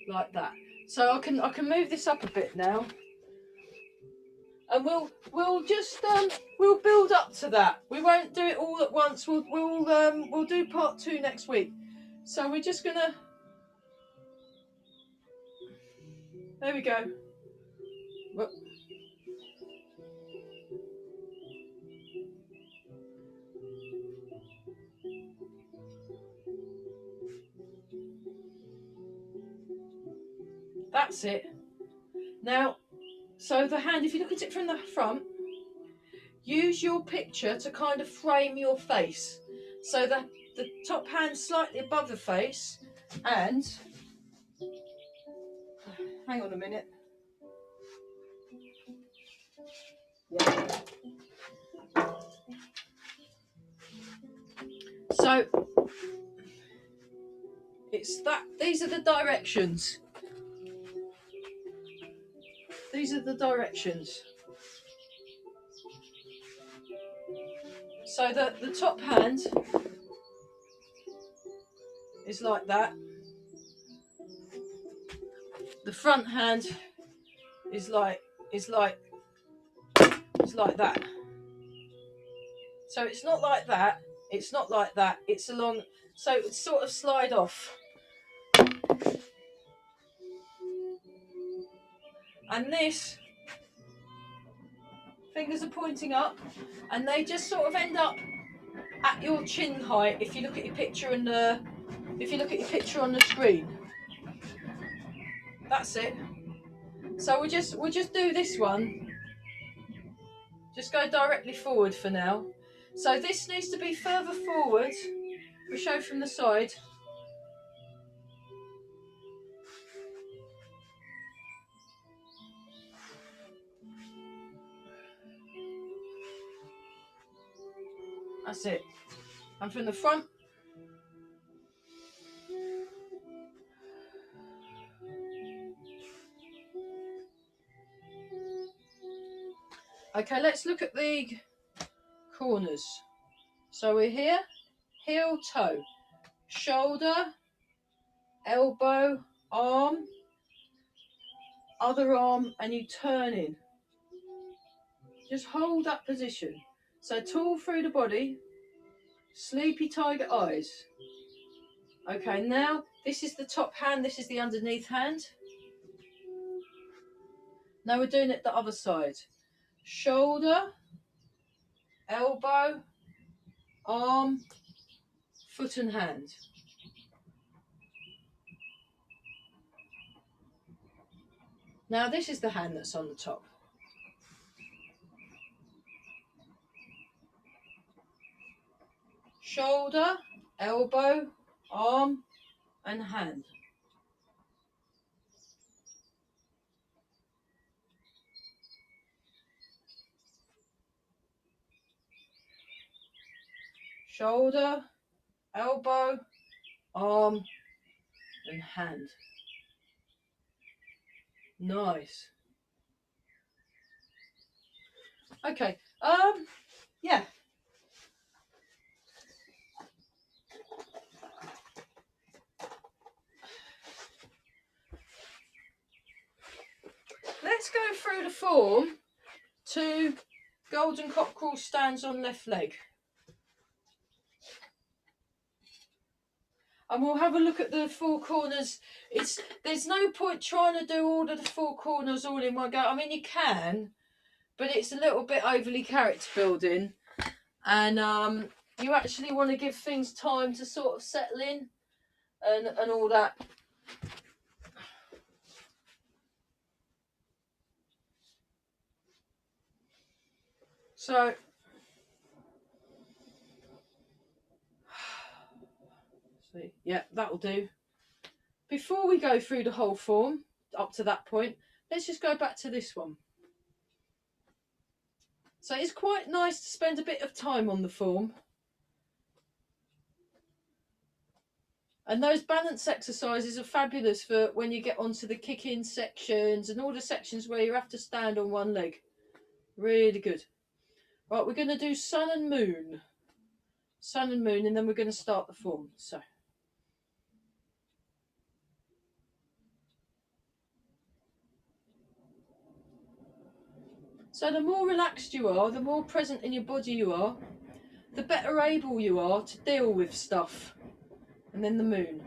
Like that. So I can move this up a bit now. And we'll just we'll build up to that. We won't do it all at once. We'll do part 2 next week. So we're just gonna. There we go. That's it. Now, so the hand, if you look at it from the front, use your picture to kind of frame your face. So the top hand slightly above the face, and hang on a minute. Yeah. So it's that, these are the directions. These are the directions. So the top hand is like that. The front hand is like that. So it's not like that. It's not like that. It's along. So it's sort of slide off. And this, fingers are pointing up, and they just sort of end up at your chin height. If you look at your picture on the screen, that's it. So we'll just do this one. Just go directly forward for now. So this needs to be further forward. We show from the side. That's it. And from the front. Okay, let's look at the corners. So we're here, heel, toe, shoulder, elbow, arm, other arm, and you turn in. Just hold that position. So tall through the body, sleepy tiger eyes. Okay, now this is the top hand, this is the underneath hand. Now we're doing it the other side. Shoulder, elbow, arm, foot and hand. Now this is the hand that's on the top. Shoulder, elbow, arm and hand. Shoulder, elbow, arm and hand. Nice. Okay, yeah. Let's go through the form to golden cockerel stands on left leg. And we'll have a look at the four corners. There's no point trying to do all of the four corners all in one go. I mean, you can, but it's a little bit overly character building. And you actually want to give things time to sort of settle in and all that. So, see, yeah, that'll do. Before we go through the whole form up to that point, let's just go back to this one. So it's quite nice to spend a bit of time on the form. And those balance exercises are fabulous for when you get onto the kick-in sections and all the sections where you have to stand on one leg. Really good. Right, we're going to do sun and moon. Sun and moon, and then we're going to start the form. So the more relaxed you are, the more present in your body you are, the better able you are to deal with stuff. And then the moon.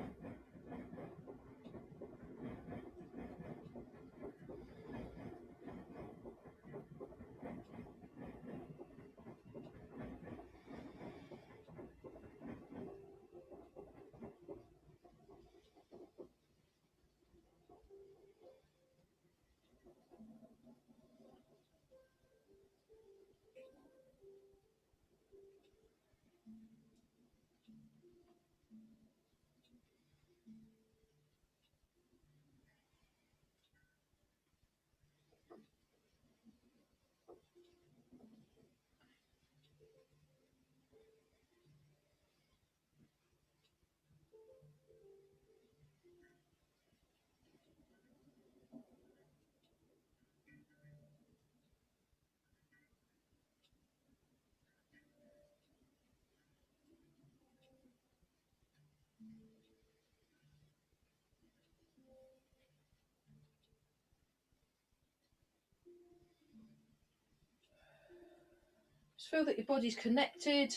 Just feel that your body's connected.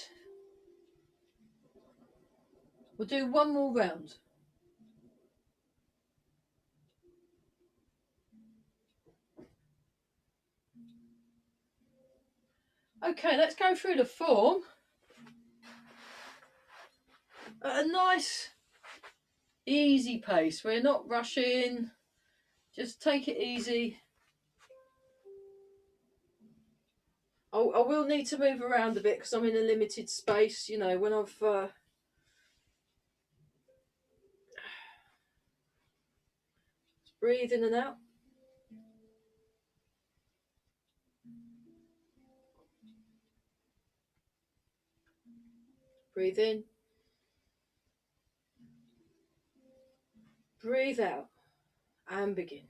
We'll do one more round. Okay, let's go through the form at a nice, easy pace. We're not rushing. Just take it easy. I will need to move around a bit because I'm in a limited space. You know, when I've breathe in and out. Breathe in. Breathe out. And begin.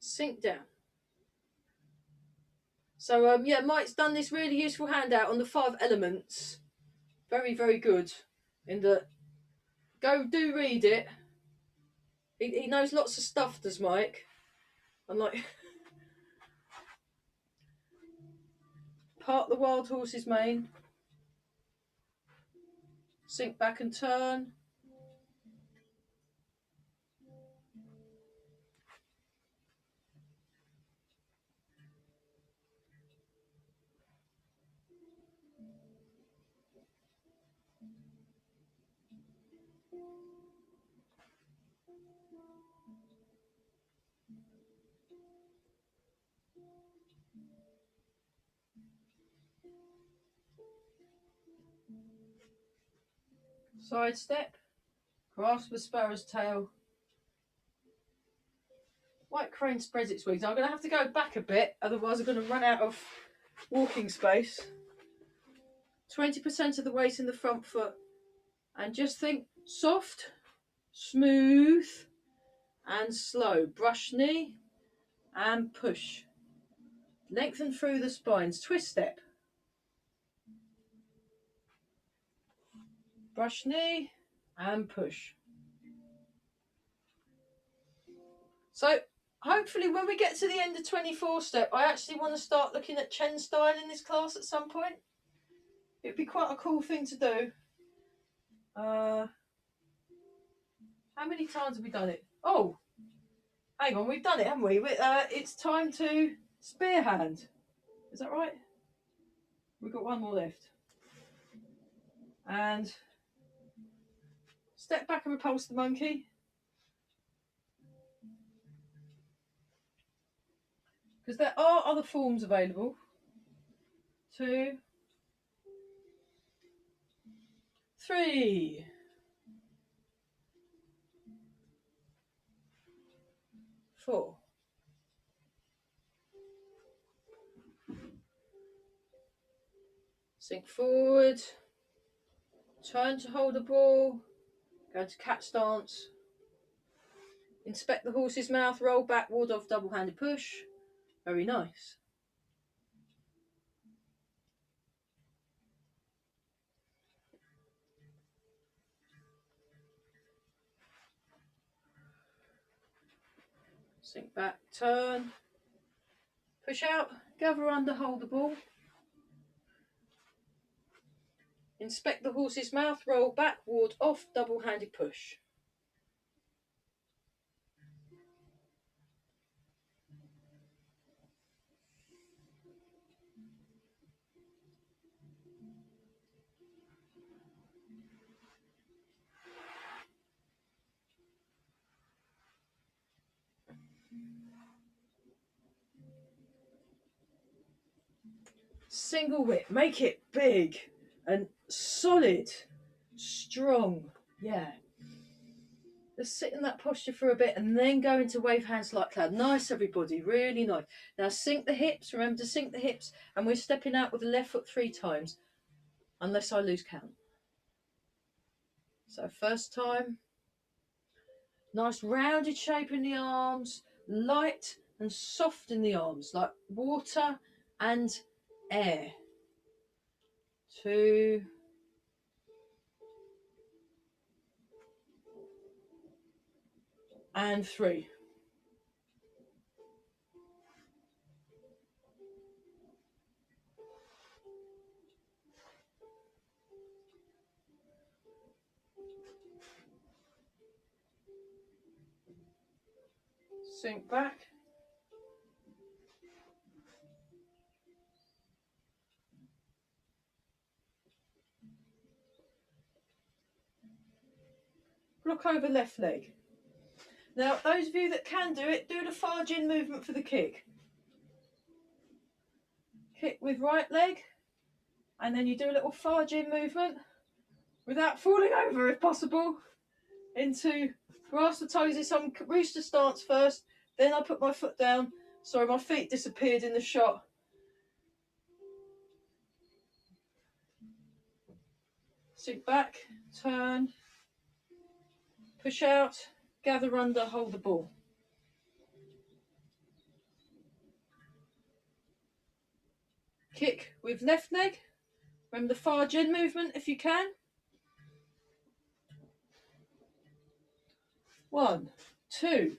Sink down. So yeah, Mike's done this really useful handout on the 5 elements. Very, very good. In the go do read it. He knows lots of stuff, does Mike? I'm like part the wild horse's mane. Sink back and turn. Side step. Grasp the sparrow's tail. White crane spreads its wings. I'm going to have to go back a bit, otherwise I'm going to run out of walking space. 20% of the weight in the front foot. And just think soft, smooth and slow. Brush knee and push. Lengthen through the spines. Twist step. Brush knee and push. So hopefully when we get to the end of 24 step, I actually want to start looking at Chen style in this class at some point. It'd be quite a cool thing to do. How many times have we done it? Oh, hang on, we've done it, haven't we? It's time to spear hand. Is that right? We've got one more left. And step back and repulse the monkey. Because there are other forms available. 2, 3, 4. Sink forward. Turn to hold the ball. Go into cat stance. Inspect the horse's mouth. Roll back, ward off, double-handed push. Very nice. Sink back, turn. Push out, gather under, hold the ball. Inspect the horse's mouth, roll back, ward off, double-handed push. Single whip, make it big and solid, strong. Yeah. Just sit in that posture for a bit and then go into wave hands like cloud. Nice, everybody, really nice. Now sink the hips, remember to sink the hips, and we're stepping out with the left foot 3 times, unless I lose count. So first time, nice rounded shape in the arms, light and soft in the arms, like water and air. 2, and 3. Sink back. Block over left leg. Now, those of you that can do it, do the farge in movement for the kick. Kick with right leg, and then you do a little farge in movement without falling over if possible into grasp the toes. Some rooster stance first, then I put my foot down. Sorry, my feet disappeared in the shot. Sink back, turn, push out, gather under, hold the ball. Kick with left leg. Remember the farge in movement if you can. 1, 2,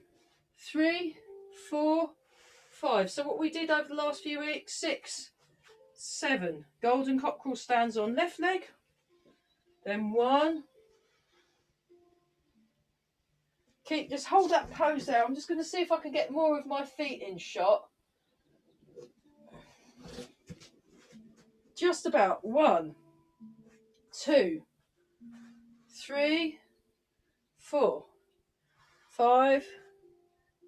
3, 4, 5. So what we did over the last few weeks, 6, 7. Golden cockerel stands on left leg. Then 1. Keep, just hold that pose there. I'm just going to see if I can get more of my feet in shot. Just about. 1, 2, 3, 4, 5,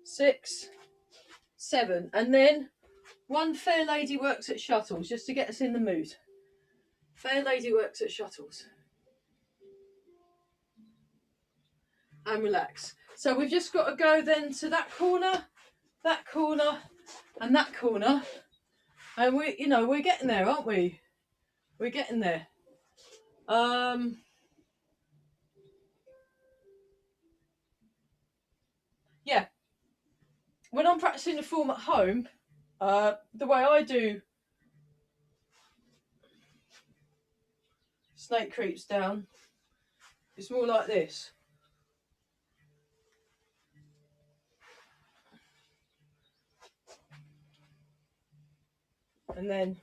6, 7. And then 1 fair lady works at shuttles, just to get us in the mood. Fair lady works at shuttles. And relax. So we've just got to go then to that corner, and that corner. And we're getting there, aren't we? We're getting there. Yeah. When I'm practicing the form at home, the way I do snake creeps down, it's more like this. And then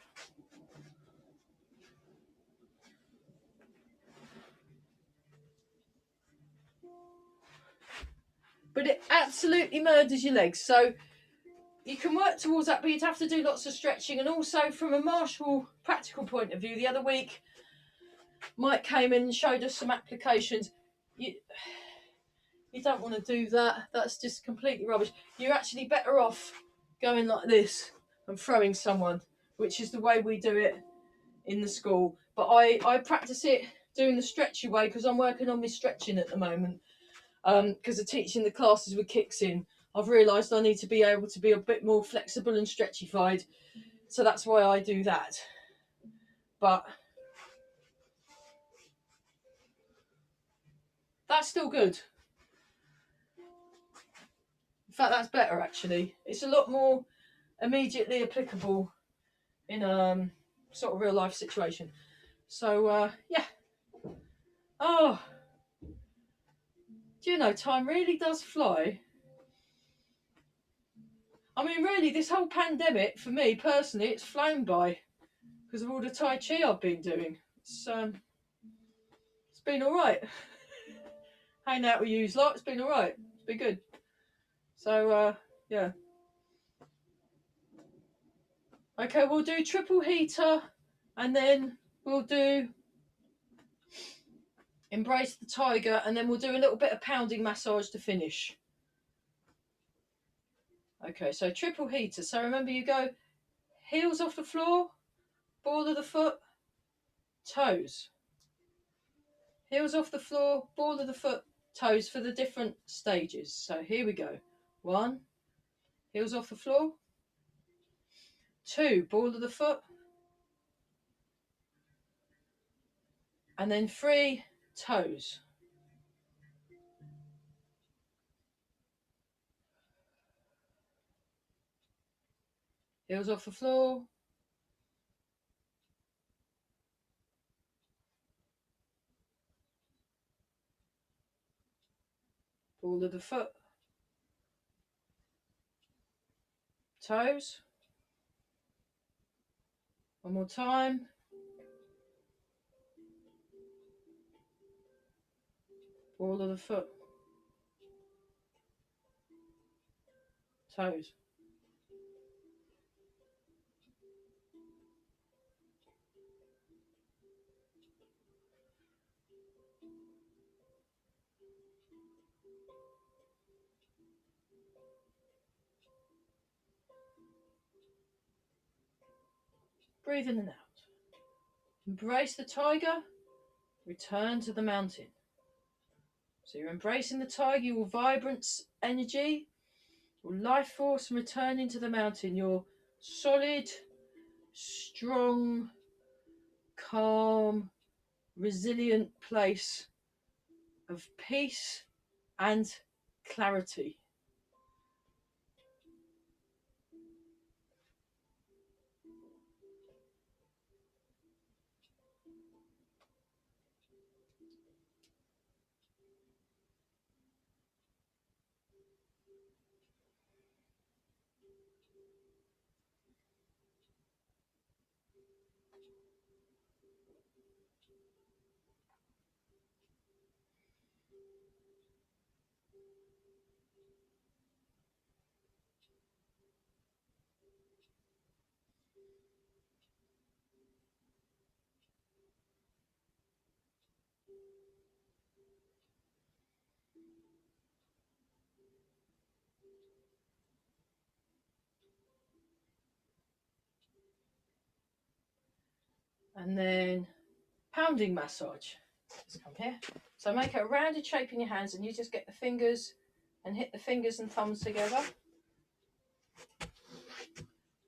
but it absolutely murders your legs. So you can work towards that, but you'd have to do lots of stretching. And also from a martial practical point of view, the other week Mike came in and showed us some applications. You don't want to do that. That's just completely rubbish. You're actually better off going like this and throwing someone, which is the way we do it in the school. But I practice it doing the stretchy way because I'm working on my stretching at the moment. Because of teaching the classes with kicks in, I've realised I need to be able to be a bit more flexible and stretchified. So that's why I do that. But that's still good. In fact, that's better actually. It's a lot more immediately applicable in a sort of real life situation. So yeah. Oh, do you know, time really does fly. I mean, really, this whole pandemic, for me personally, it's flown by because of all the Tai Chi I've been doing. It's been all right. Hanging out with you lot, it's been all right. It's been good. So, yeah. Okay, we'll do triple heater and then we'll do embrace the tiger and then we'll do a little bit of pounding massage to finish. Okay, so triple heater. So remember, you go heels off the floor, ball of the foot, toes. Heels off the floor, ball of the foot, toes for the different stages. So here we go. 1, heels off the floor. 2, ball of the foot. And then 3, toes. Heels off the floor. Ball of the foot. Toes. One more time. Ball of the foot. toes. Breathe in and out. Embrace the tiger, return to the mountain. So you're embracing the tiger, your vibrant energy, your life force, and returning to the mountain, your solid, strong, calm, resilient place of peace and clarity. And then pounding massage. Just come here. So make a rounded shape in your hands, and you just get the fingers and hit the fingers and thumbs together.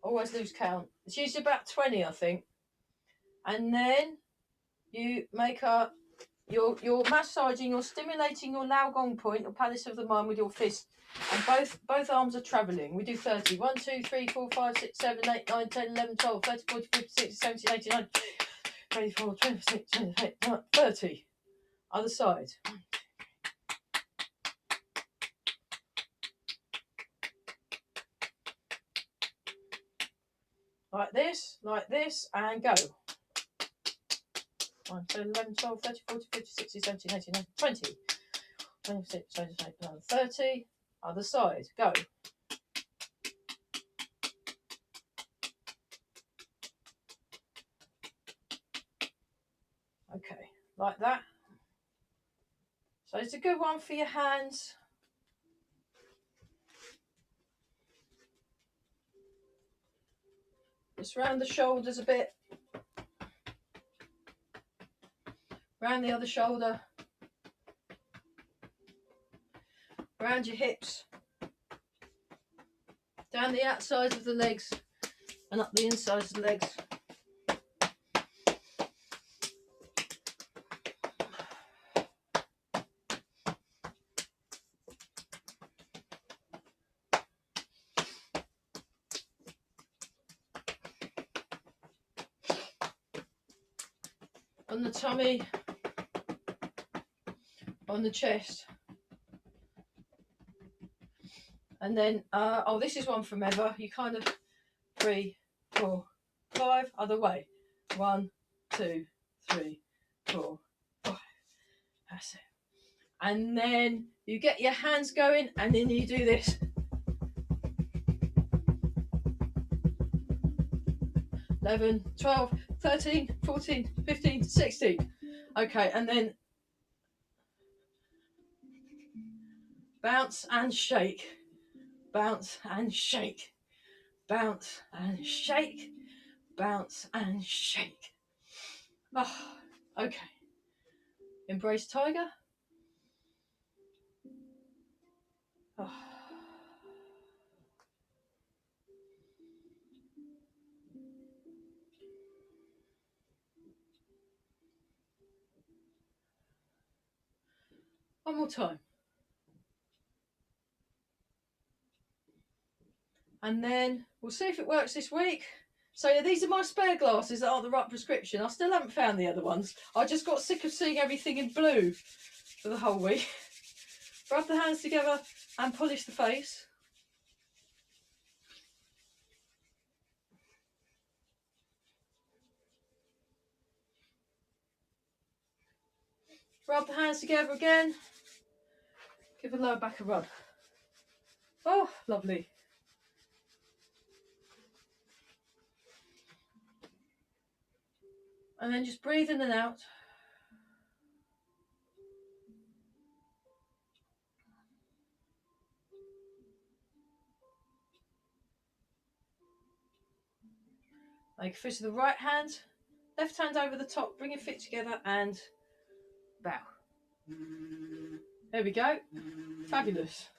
Always lose count. It's usually about 20, I think. And then you make you're massaging, you're stimulating your Laogong point, your palace of the mind, with your fist. And both arms are travelling. We do 30. 1, 2, 3, 4, 5, 6, 7, 8, 9, 10, 11, 12, 13, 14, 15, 16, 17, 18, 19, 24, 26, 27, 28, 30. Other side. Like this, and go. 1, 2, 11, 12, 13, 14, 15, 16, 17, 18, 19, 20. 26, 27, 30. Other side. Go. Okay, like that. So it's a good one for your hands. Just round the shoulders a bit. Round the other shoulder. Round your hips. Down the outsides of the legs and up the insides of the legs. On the tummy, on the chest. And then, oh, this is one from Eva. You kind of 3, 4, 5, other way. 1, 2, 3, 4, 5. That's it. And then you get your hands going, and then you do this. 11, 12, 13, 14, 15, 16. Okay, and then bounce and shake, bounce and shake, bounce and shake, bounce and shake. Oh, okay. Embrace tiger. Oh. One more time. And then we'll see if it works this week. So yeah, these are my spare glasses that aren't the right prescription. I still haven't found the other ones. I just got sick of seeing everything in blue for the whole week. Rub the hands together and polish the face. Rub the hands together again. Give the lower back a rub. Oh, lovely. And then just breathe in and out. Make a fist of the right hand, left hand over the top, bring your feet together and bow. There we go. Fabulous.